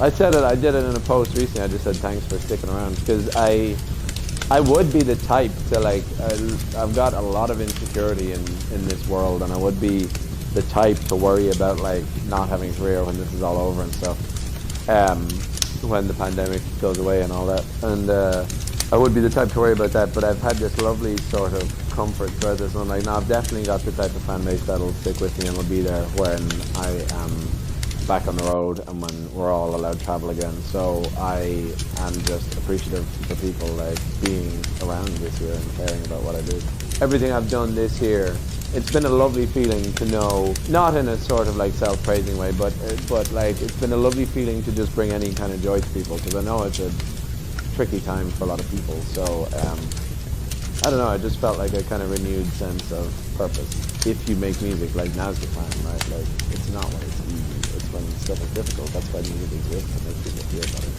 I did it in a post recently. I just said thanks for sticking around, because I would be the type to like, I've got a lot of insecurity in this world, and I would be the type to worry about like not having a career when this is all over and stuff, when the pandemic goes away and all that. And I would be the type to worry about that, but I've had this lovely sort of comfort throughout this, and I'm like, no, I've definitely got the type of fan base that'll stick with me and will be there when I am back on the road and when we're all allowed to travel again. So I am just appreciative for people like being around this year and caring about what I do. Everything I've done this year, it's been a lovely feeling to know, not in a sort of like self-praising way, but like it's been a lovely feeling to just bring any kind of joy to people, because I know it's a tricky time for a lot of people. So I don't know, I just felt like a kind of renewed sense of purpose. If you make music, like now's the time, right? Like it's not when it's easy, it's when stuff is difficult. That's why music exists, to make people feel better.